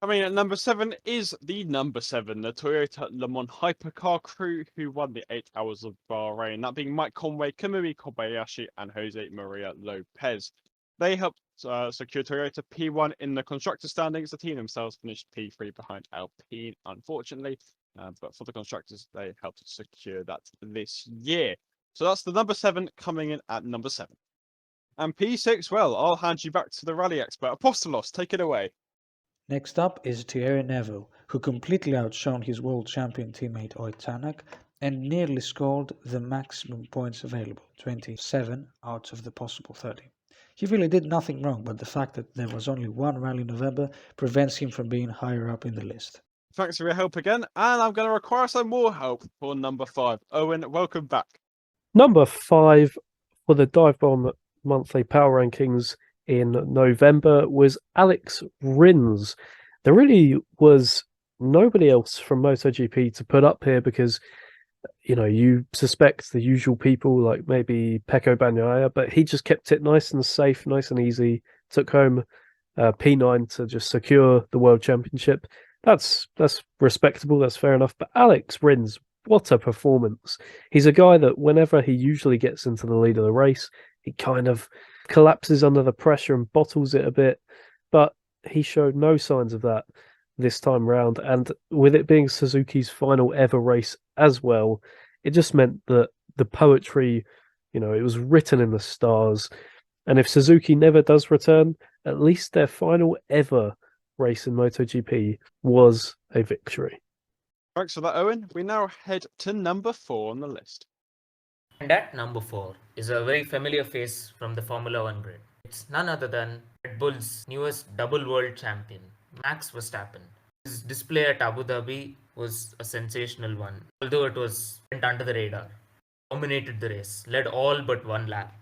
I mean, at number 7 is the number 7, the Toyota Le Mans Hypercar crew, who won the 8 Hours of Bahrain, that being Mike Conway, Kamui Kobayashi, and Jose Maria Lopez. They helped secure Toyota P1 in the constructor standings. The team themselves finished P3 behind Alpine, unfortunately, but for the constructors, they helped secure that this year. So that's the number 7 coming in at number 7. And P6, well, I'll hand you back to the rally expert. Apostolos, take it away. Next up is Thierry Neuville, who completely outshone his world champion teammate Oyt Tanak and nearly scored the maximum points available, 27 out of the possible 30. He really did nothing wrong, but the fact that there was only one rally in November prevents him from being higher up in the list. Thanks for your help again, and I'm going to require some more help for number 5. Owen, welcome back. Number 5 for the DIVEBOMB monthly power rankings in November was Alex Rins. There really was nobody else from MotoGP to put up here because, you suspect the usual people like maybe Pecco Bagnaia, but he just kept it nice and safe, nice and easy, took home P9 to just secure the World Championship. That's respectable, that's fair enough. But Alex Rins, what a performance. He's a guy that whenever he usually gets into the lead of the race, he kind of collapses under the pressure and bottles it a bit, but he showed no signs of that this time round. And with it being Suzuki's final ever race as well, it just meant that the poetry, it was written in the stars. And if Suzuki never does return, at least their final ever race in MotoGP was a victory. Thanks for that, Owen. We now head to number 4 on the list. And at number 4 is a very familiar face from the Formula 1 grid. It's none other than Red Bull's newest double world champion, Max Verstappen. His display at Abu Dhabi was a sensational one, although it went under the radar. Dominated the race, led all but one lap.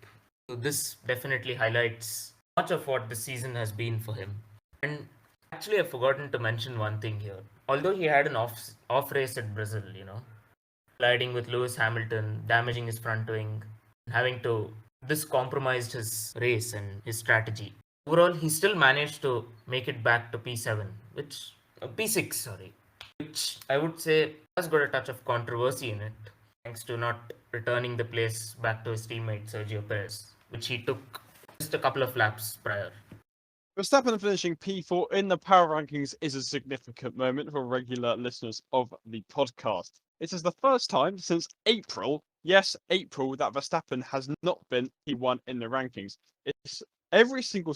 So this definitely highlights much of what the season has been for him. And actually, I've forgotten to mention one thing here. Although he had an off race at Brazil, colliding with Lewis Hamilton, damaging his front wing, this compromised his race and his strategy. Overall, he still managed to make it back to P6, which I would say has got a touch of controversy in it, thanks to not returning the place back to his teammate Sergio Perez, which he took just a couple of laps prior. Verstappen finishing P4 in the power rankings is a significant moment for regular listeners of the podcast. It is the first time since April, yes, April, that Verstappen has not been P1 in the rankings. It's every single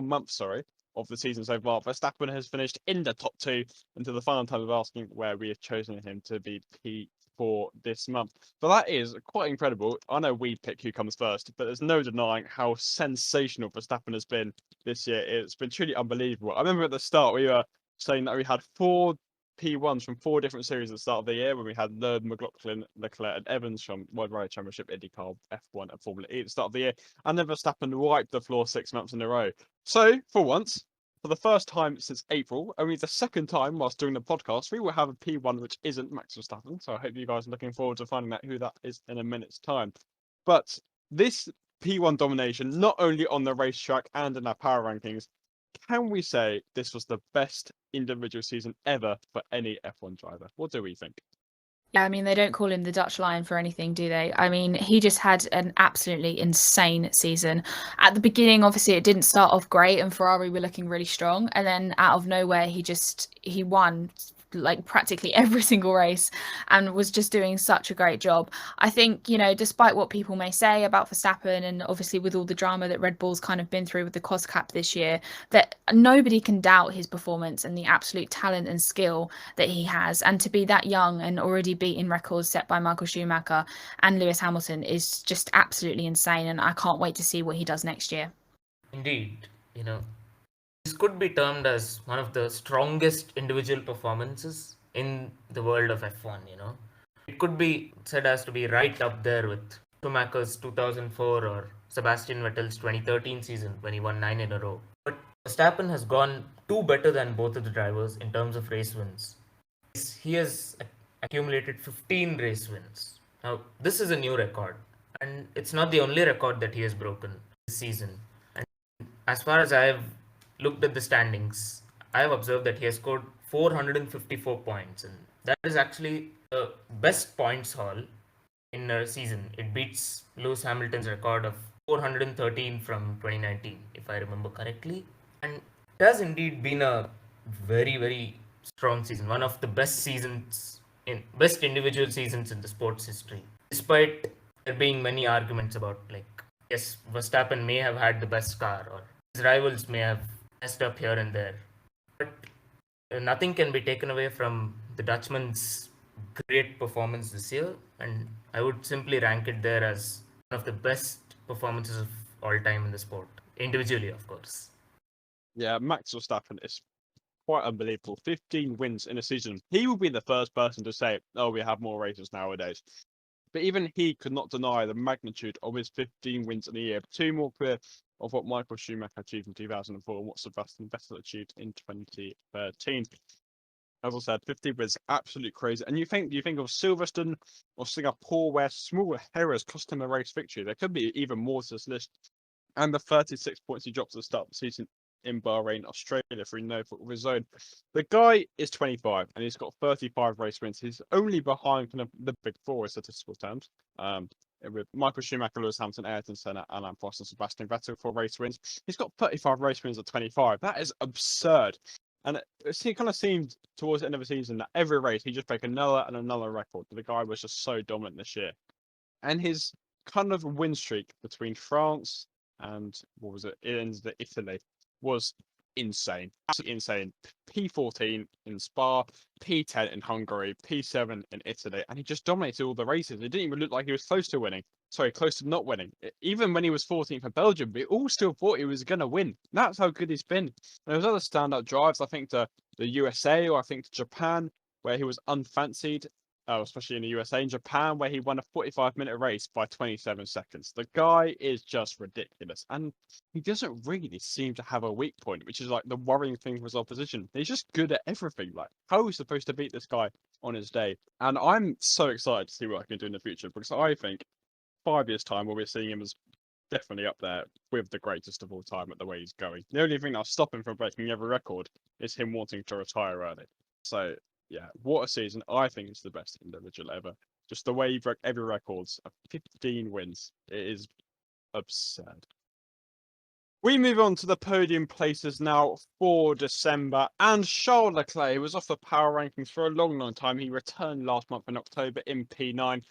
month, sorry, of the season so far, Verstappen has finished in the top 2 until the final time of asking where we have chosen him to be P4 this month. But that is quite incredible. I know we pick who comes first, but there's no denying how sensational Verstappen has been this year. It's been truly unbelievable. I remember at the start we were saying that we had 4 P1s from 4 different series at the start of the year when we had McLaughlin, Leclerc, and Evans from World Rally Championship, IndyCar, F1, and Formula E at the start of the year. And then Verstappen wiped the floor 6 months in a row. So, for once, for the first time since April, only the second time whilst doing the podcast, we will have a P1 which isn't Max Verstappen. So I hope you guys are looking forward to finding out who that is in a minute's time. But this P1 domination, not only on the racetrack and in our power rankings, can we say this was the best individual season ever for any F1 driver? What do we think? Yeah, I mean, they don't call him the Dutch Lion for anything, do they? I mean, he just had an absolutely insane season. At the beginning, obviously, it didn't start off great and Ferrari were looking really strong. And then out of nowhere, he won like practically every single race and was just doing such a great job. I think, despite what people may say about Verstappen and obviously with all the drama that Red Bull's kind of been through with the cost cap this year, that nobody can doubt his performance and the absolute talent and skill that he has. And to be that young and already beating records set by Michael Schumacher and Lewis Hamilton is just absolutely insane. And I can't wait to see what he does next year. Indeed, this could be termed as one of the strongest individual performances in the world of F1, It could be said as to be right up there with Schumacher's 2004 or Sebastian Vettel's 2013 season when he won 9 in a row. But Verstappen has gone 2 better than both of the drivers in terms of race wins. He has accumulated 15 race wins. Now, this is a new record, and it's not the only record that he has broken this season. And as far as I have looked at the standings, I have observed that he has scored 454 points, and that is actually the best points haul in a season. It beats Lewis Hamilton's record of 413 from 2019, if I remember correctly. And it has indeed been a very, very strong season, one of the best individual seasons in the sports history, despite there being many arguments about, yes, Verstappen may have had the best car or his rivals may have messed up here and there, but nothing can be taken away from the Dutchman's great performance this year, and I would simply rank it there as one of the best performances of all time in the sport, individually, of course. Yeah, Max Verstappen is quite unbelievable. 15 wins in a season. He will be the first person to say, oh, we have more races nowadays. But even he could not deny the magnitude of his 15 wins in a year. 2 more clear of what Michael Schumacher achieved in 2004 and what Sebastian Vettel achieved in 2013. As I said, 50 was absolutely crazy. And you think of Silverstone or Singapore, where small errors cost him a race victory. There could be even more to this list. And the 36 points he dropped at the start of the season in Bahrain, Australia, through no fault of his own. The guy is 25 and he's got 35 race wins. He's only behind kind of the big 4 in statistical terms. With Michael Schumacher, Lewis Hamilton, Ayrton Senna, Alain Prost, and Sebastian Vettel for race wins. He's got 35 race wins at 25. That is absurd. And it kind of seemed towards the end of the season that every race he just break another and another record. The guy was just so dominant this year. And his kind of win streak between France and Italy was insane. Absolutely insane. P14 in Spa, P10 in Hungary, P7 in Italy, and he just dominated all the races. It didn't even look like he was close to winning. Sorry, close to not winning. Even when he was 14th for Belgium, we all still thought he was going to win. That's how good he's been. And there was other standout drives, I think, to the USA or I think to Japan, where he was unfancied, especially in the USA. In Japan, where he won a 45-minute race by 27 seconds. The guy is just ridiculous. And he doesn't really seem to have a weak point, which is like the worrying thing for his opposition. He's just good at everything. Like, how are we supposed to beat this guy on his day? And I'm so excited to see what I can do in the future, because I think 5 years' time, we'll be seeing him as definitely up there with the greatest of all time at the way he's going. The only thing that'll stop him from breaking every record is him wanting to retire early. So, yeah, what a season. I think it's the best individual ever. Just the way he broke every record, 15 wins. It is absurd. We move on to the podium places now for December, and Charles Leclerc, who was off the power rankings for a long time. He returned last month in October in P9,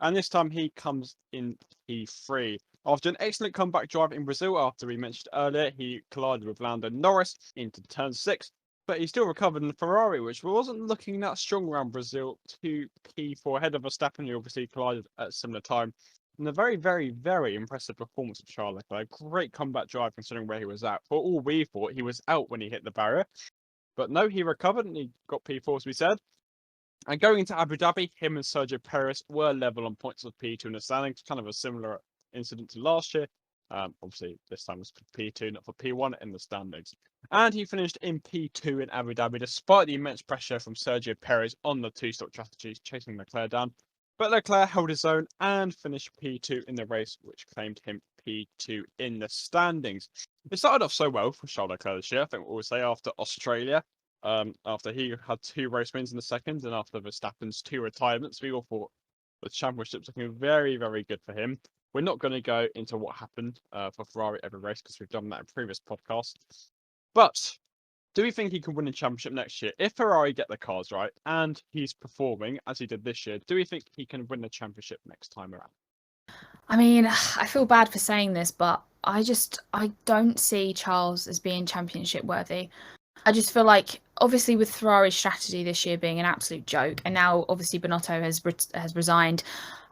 and this time he comes in P3. After an excellent comeback drive in Brazil, after we mentioned earlier, he collided with Lando Norris into turn 6, but he still recovered in the Ferrari, which wasn't looking that strong around Brazil, to P4 ahead of Verstappen, who obviously collided at a similar time. And a very impressive performance of Charles Leclerc. Great comeback drive considering where he was at. For all we thought, he was out when he hit the barrier. But no, he recovered and he got P4, as we said. And going into Abu Dhabi, him and Sergio Perez were level on points of P2 in the standings. Kind of a similar incident to last year. Obviously, this time was for P2, not for P1 in the standings. And he finished in P2 in Abu Dhabi, despite the immense pressure from Sergio Perez on the two-stop strategies, chasing Leclerc down. But Leclerc held his own and finished P2 in the race, which claimed him P2 in the standings. It started off so well for Charles Leclerc this year, I think we'll say, after Australia. After he had 2 race wins in the second, and after Verstappen's 2 retirements, we all thought the championship's looking very good for him. We're not going to go into what happened for Ferrari every race because we've done that in previous podcasts. But do we think he can win the championship next year? If Ferrari get the cars right and he's performing as he did this year, do we think he can win the championship next time around? I mean, I feel bad for saying this, but I don't see Charles as being championship worthy. I just feel like, obviously, with Ferrari's strategy this year being an absolute joke, and now obviously Binotto has resigned,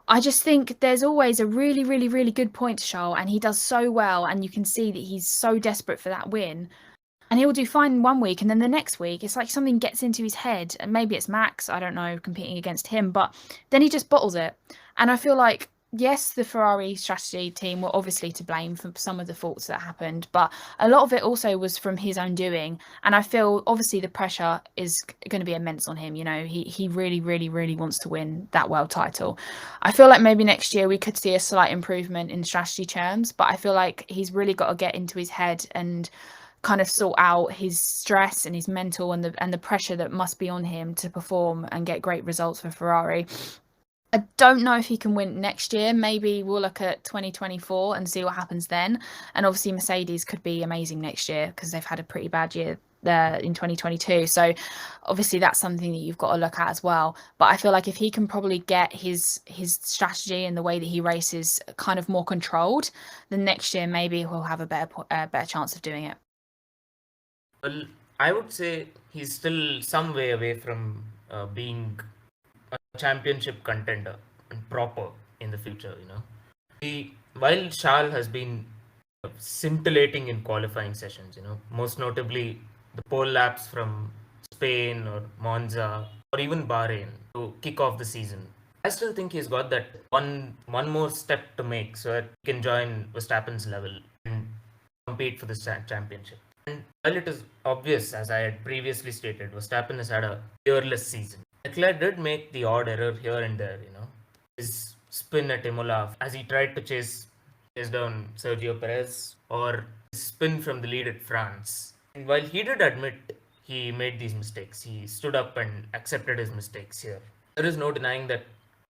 I just think there's always a really good point to Charles, and he does so well, and you can see that he's so desperate for that win. And he'll do fine one week, and then the next week, it's like something gets into his head, and maybe it's Max, I don't know, competing against him, but then he just bottles it. And I feel like, yes, the Ferrari strategy team were obviously to blame for some of the faults that happened, but a lot of it also was from his own doing. And I feel, obviously, the pressure is going to be immense on him. You know, he really wants to win that world title. I feel like maybe next year we could see a slight improvement in strategy terms, but I feel like he's really got to get into his head and kind of sort out his stress and his mental and the pressure that must be on him to perform and get great results for Ferrari. I don't know if he can win next year. Maybe we'll look at 2024 and see what happens then. And obviously Mercedes could be amazing next year because they've had a pretty bad year there in 2022. So obviously that's something that you've got to look at as well. But I feel like if he can probably get his strategy and the way that he races kind of more controlled, then next year maybe he'll have a better chance of doing it. Well, I would say he's still some way away from being a championship contender and proper in the future, you know. While Charles has been scintillating in qualifying sessions, you know, most notably the pole laps from Spain or Monza or even Bahrain to kick off the season, I still think he's got that one more step to make so that he can join Verstappen's level and compete for the championship. And while it is obvious, as I had previously stated, Verstappen has had a fearless season. Leclerc did make the odd error here and there, you know. His spin at Imola as he tried to chase down Sergio Perez, or his spin from the lead at France. And while he did admit he made these mistakes, he stood up and accepted his mistakes here. There is no denying that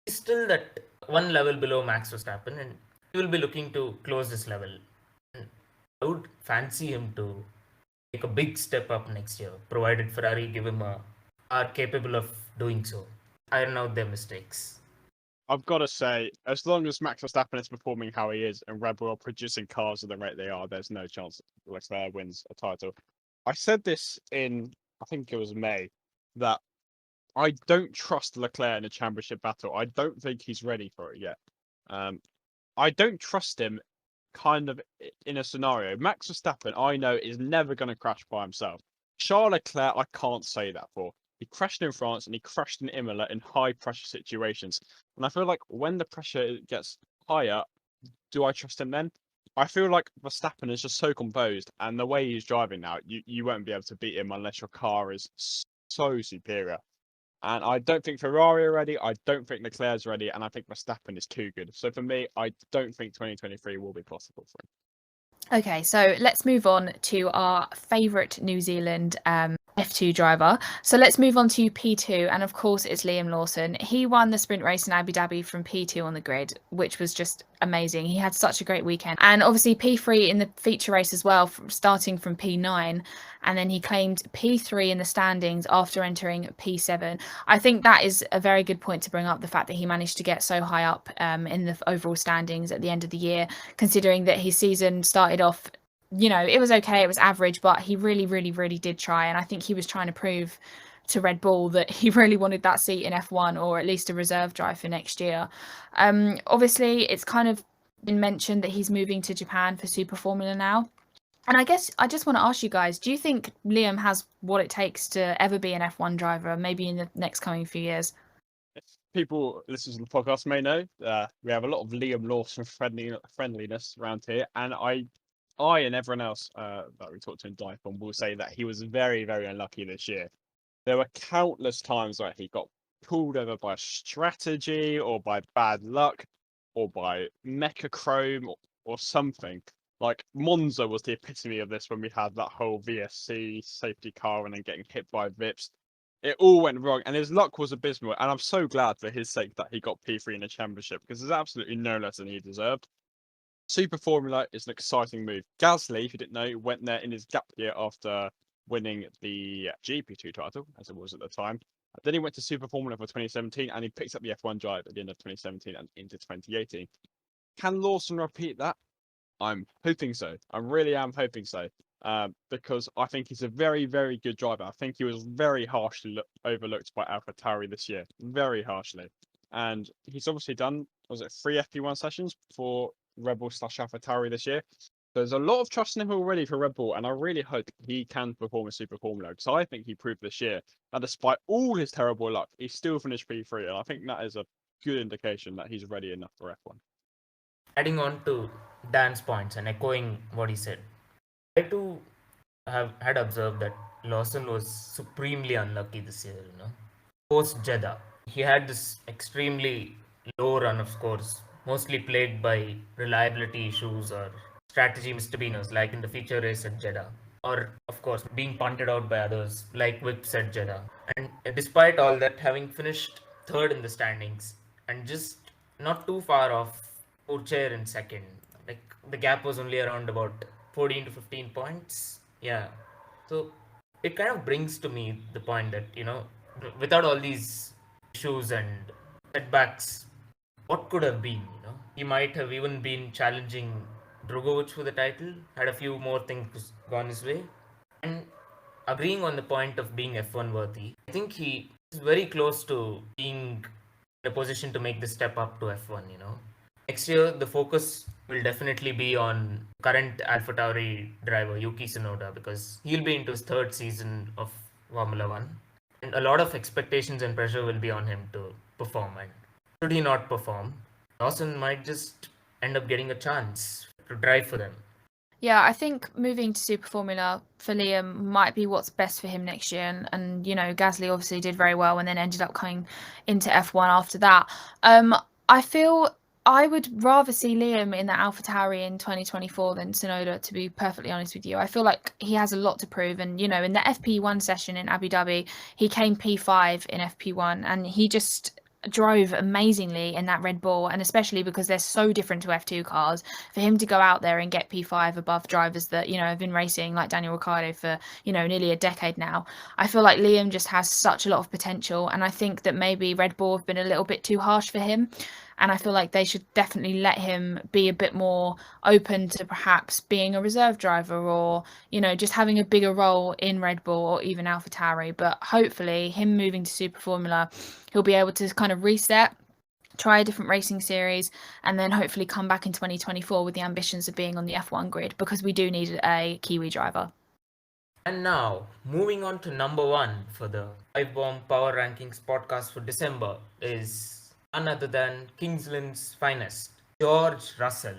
he's still that one level below Max Verstappen, and he will be looking to close this level. And I would fancy him to take a big step up next year, provided Ferrari give him are capable of doing so, iron out their mistakes. I've got to say, as long as Max Verstappen is performing how he is and Red Bull are producing cars at the rate they are, there's no chance Leclerc wins a title. I said this in, I think it was May, that I don't trust Leclerc in a championship battle. I don't think he's ready for it yet. I don't trust him kind of in a scenario. Max Verstappen, I know, is never going to crash by himself. Charles Leclerc, I can't say that for. He crashed in France and he crashed in Imola in high pressure situations. And I feel like when the pressure gets higher, do I trust him then? I feel like Verstappen is just so composed, and the way he's driving now, you won't be able to beat him unless your car is so superior. And I don't think Ferrari are ready. I don't think Leclerc's ready. And I think Verstappen is too good. So for me, I don't think 2023 will be possible for him. Okay, so let's move on to our favourite New Zealand F2 driver. So let's move on to P2, and of course it's Liam Lawson. He won the sprint race in Abu Dhabi from P2 on the grid, which was just amazing. He had such a great weekend, and obviously P3 in the feature race as well, starting from P9, and then he claimed P3 in the standings after entering P7. I think that is a very good point to bring up, the fact that he managed to get so high up in the overall standings at the end of the year, considering that his season started off, it was okay, it was average, but he really, really, really did try. And I think he was trying to prove to Red Bull that he really wanted that seat in F1, or at least a reserve drive for next year. Obviously, it's kind of been mentioned that he's moving to Japan for Super Formula now. And I guess I just want to ask you guys, do you think Liam has what it takes to ever be an F1 driver, maybe in the next coming few years? People listening to the podcast may know, we have a lot of Liam Lawson friendliness around here, and I and everyone else that we talked to in DIVEBOMB will say that he was very, very unlucky this year. There were countless times where he got pulled over by strategy, or by bad luck, or by mechachrome, or something. Like Monza was the epitome of this, when we had that whole VSC safety car and then getting hit by Vips. It all went wrong, and his luck was abysmal. And I'm so glad for his sake that he got P3 in the championship, because there's absolutely no less than he deserved. Super Formula is an exciting move. Gasly, if you didn't know, went there in his gap year after winning the GP2 title, as it was at the time. Then he went to Super Formula for 2017, and he picked up the F1 drive at the end of 2017 and into 2018. Can Lawson repeat that? I'm hoping so. I really am hoping so. Because I think he's a very, very good driver. I think he was very harshly overlooked by AlphaTauri this year. Very harshly. And he's obviously done, was it 3 FP1 sessions for Red Bull / AlphaTauri this year? There's a lot of trust in him already for Red Bull, and I really hope he can perform in Super Formula, because I think he proved this year that despite all his terrible luck, he still finished P3, and I think that is a good indication that he's ready enough for F1. Adding on to Dan's points and echoing what he said, I too had observed that Lawson was supremely unlucky this year, Post Jeddah, he had this extremely low run of scores, mostly plagued by reliability issues or strategy misdemeanors, like in the feature race at Jeddah, or of course being punted out by others, like Whips at Jeddah. And despite all that, having finished third in the standings and just not too far off Pourchaire in second, like the gap was only around about 14 to 15 points. Yeah. So it kind of brings to me the point that, without all these issues and setbacks, what could have been, He might have even been challenging Drogovic for the title, had a few more things gone his way. And agreeing on the point of being F1 worthy, I think he is very close to being in a position to make the step up to F1, Next year, the focus will definitely be on current AlphaTauri driver Yuki Tsunoda, because he'll be into his third season of Formula One, and a lot of expectations and pressure will be on him to perform. And should he not perform, Lawson might just end up getting a chance to drive for them. Yeah, I think moving to Super Formula for Liam might be what's best for him next year. And Gasly obviously did very well and then ended up coming into F1 after that. I feel I would rather see Liam in the AlphaTauri in 2024 than Tsunoda, to be perfectly honest with you. I feel like he has a lot to prove. And, in the FP1 session in Abu Dhabi, he came P5 in FP1, and he just drove amazingly in that Red Bull, and especially because they're so different to F2 cars, for him to go out there and get P5 above drivers that have been racing like Daniel Ricciardo for nearly a decade now. I feel like Liam just has such a lot of potential, and I think that maybe Red Bull have been a little bit too harsh for him, and I feel like they should definitely let him be a bit more open to perhaps being a reserve driver, or just having a bigger role in Red Bull or even AlphaTauri. But hopefully him moving to Super Formula, he'll be able to kind of reset, try a different racing series, and then hopefully come back in 2024 with the ambitions of being on the F1 grid, because we do need a Kiwi driver. And now, moving on to number 1 for the DIVEBOMB Power Rankings podcast for December is none other than Kingsland's finest, George Russell.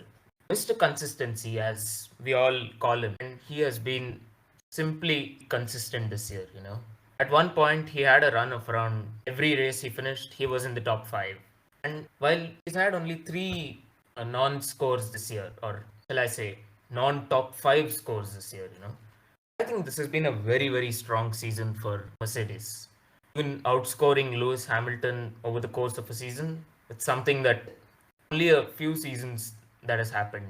Mr. Consistency, as we all call him, and he has been simply consistent this year, At one point, he had a run of around every race he finished, he was in the top 5. And while he's had only 3 non-scores this year, or shall I say, non-top 5 scores this year, I think this has been a very, very strong season for Mercedes. Even outscoring Lewis Hamilton over the course of a season, it's something that only a few seasons that has happened,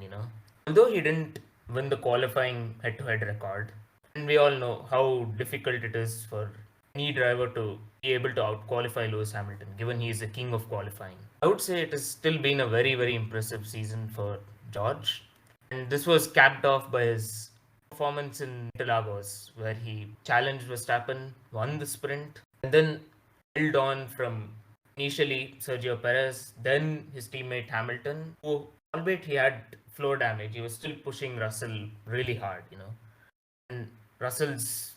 Although he didn't win the qualifying head to head record, and we all know how difficult it is for any driver to be able to out qualify Lewis Hamilton, given he is the king of qualifying. I would say it has still been a very, very impressive season for George. And this was capped off by his performance in Interlagos, where he challenged Verstappen, won the sprint, and then held on from initially Sergio Perez, then his teammate Hamilton, who, albeit he had floor damage, he was still pushing Russell really hard, And Russell's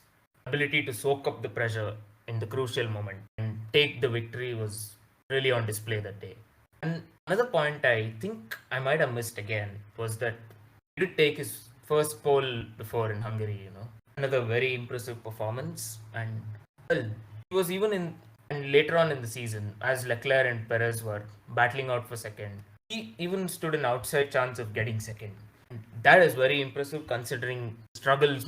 ability to soak up the pressure in the crucial moment and take the victory was really on display that day. And another point I think I might have missed again was that he did take his first pole before in Hungary, Another very impressive performance. And well, he was even in, and later on in the season, as Leclerc and Perez were battling out for second, he even stood an outside chance of getting second. And that is very impressive considering the struggles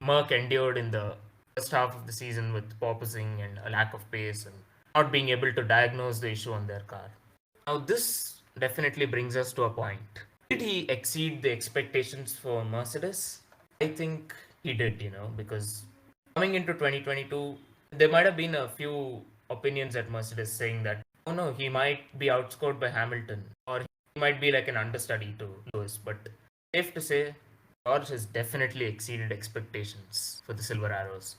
Merc endured in the first half of the season with porpoising and a lack of pace and not being able to diagnose the issue on their car. Now, this definitely brings us to a point. Did he exceed the expectations for Mercedes? I think he did, because coming into 2022, there might have been a few opinions at Mercedes saying that, oh no, he might be outscored by Hamilton, or he might be like an understudy to Lewis. But safe to say, George has definitely exceeded expectations for the Silver Arrows.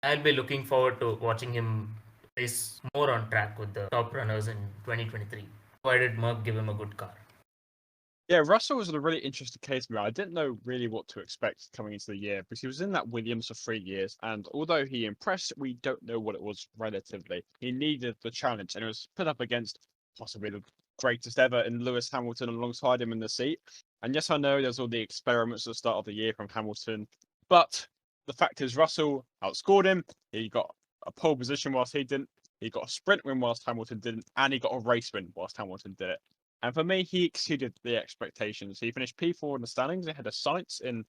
I'll be looking forward to watching him race more on track with the top runners in 2023, provided Merc give him a good car. Yeah, Russell was a really interesting case for me. I didn't know really what to expect coming into the year because he was in that Williams for 3 years, and although he impressed, we don't know what it was relatively. He needed the challenge, and it was put up against possibly the greatest ever in Lewis Hamilton alongside him in the seat. And yes, I know there's all the experiments at the start of the year from Hamilton, but the fact is Russell outscored him. He got a pole position whilst he didn't. He got a sprint win whilst Hamilton didn't, and he got a race win whilst Hamilton did it. And for me, he exceeded the expectations. He finished P4 in the standings. He had a Sainz in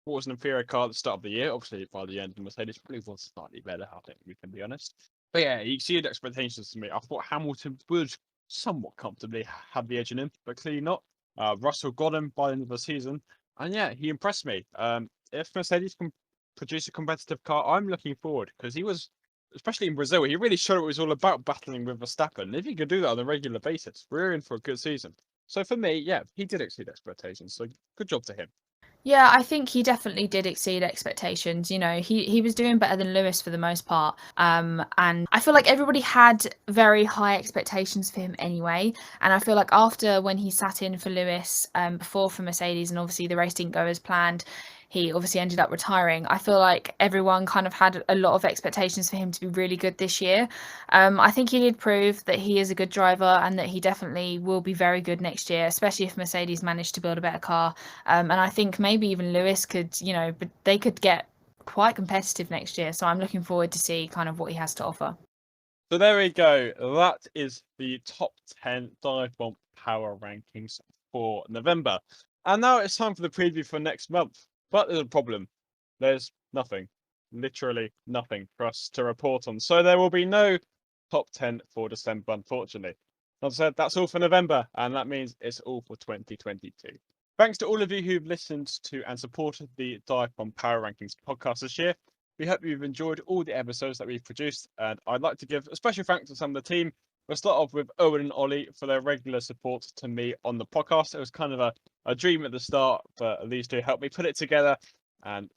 what was an inferior car at the start of the year. Obviously, by the end, the Mercedes probably was slightly better, I think we can be honest. But yeah, he exceeded expectations to me. I thought Hamilton would somewhat comfortably have the edge in him, but clearly not. Russell got him by the end of the season. And yeah, he impressed me. If Mercedes can produce a competitive car, I'm looking forward because he was, especially in Brazil, he really showed what it was all about battling with Verstappen. If he could do that on a regular basis, we're in for a good season. So for me, yeah, he did exceed expectations. So good job to him. Yeah, I think he definitely did exceed expectations. He was doing better than Lewis for the most part. And I feel like everybody had very high expectations for him anyway. And I feel like after when he sat in for Lewis before for Mercedes, and obviously the race didn't go as planned, he obviously ended up retiring. I feel like everyone kind of had a lot of expectations for him to be really good this year. I think he did prove that he is a good driver and that he definitely will be very good next year, especially if Mercedes managed to build a better car. And I think maybe even Lewis could, but they could get quite competitive next year. So I'm looking forward to see kind of what he has to offer. So there we go. That is the top 10 Dive Bomb Power Rankings for November. And now it's time for the preview for next month. But there's a problem. There's nothing. Literally nothing for us to report on. So there will be no top 10 for December, unfortunately. As I said, that's all for November, and that means it's all for 2022. Thanks to all of you who've listened to and supported the DIVEBOMB Power Rankings podcast this year. We hope you've enjoyed all the episodes that we've produced, and I'd like to give a special thanks to some of the team. We'll start off with Owen and Ollie for their regular support to me on the podcast. It was kind of a dream at the start, but these two helped me put it together and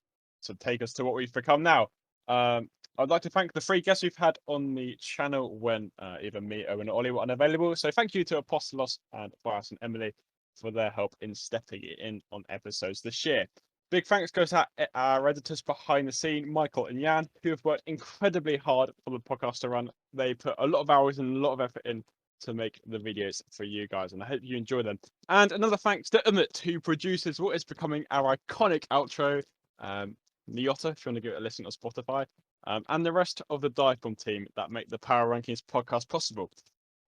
to take us to what we've become now. I'd like to thank the 3 guests we've had on the channel when either me, Owen, or Ollie were unavailable. So thank you to Apostolos and Vyas and Emily for their help in stepping in on episodes this year. Big thanks goes to our editors behind the scene, Michael and Jan, who have worked incredibly hard for the podcast to run. They put a lot of hours and a lot of effort in to make the videos for you guys, and I hope you enjoy them. And another thanks to Emmett, who produces what is becoming our iconic outro, Niotta, if you want to give it a listen on Spotify, and the rest of the DIVEBOMB team that make the Power Rankings podcast possible.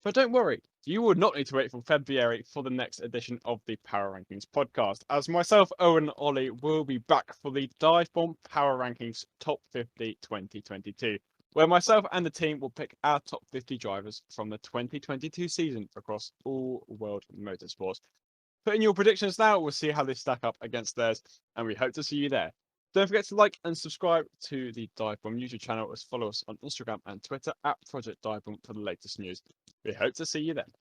But don't worry, you will not need to wait for February for the next edition of the Power Rankings podcast, as myself, Owen, and Ollie will be back for the DIVEBOMB Power Rankings Top 50 2022, where myself and the team will pick our top 50 drivers from the 2022 season across all world motorsports. Put in your predictions now, we'll see how they stack up against theirs, and we hope to see you there. Don't forget to like and subscribe to the DIVEBOMB YouTube channel, as follow us on Instagram and Twitter at Project DIVEBOMB for the latest news. We hope to see you then.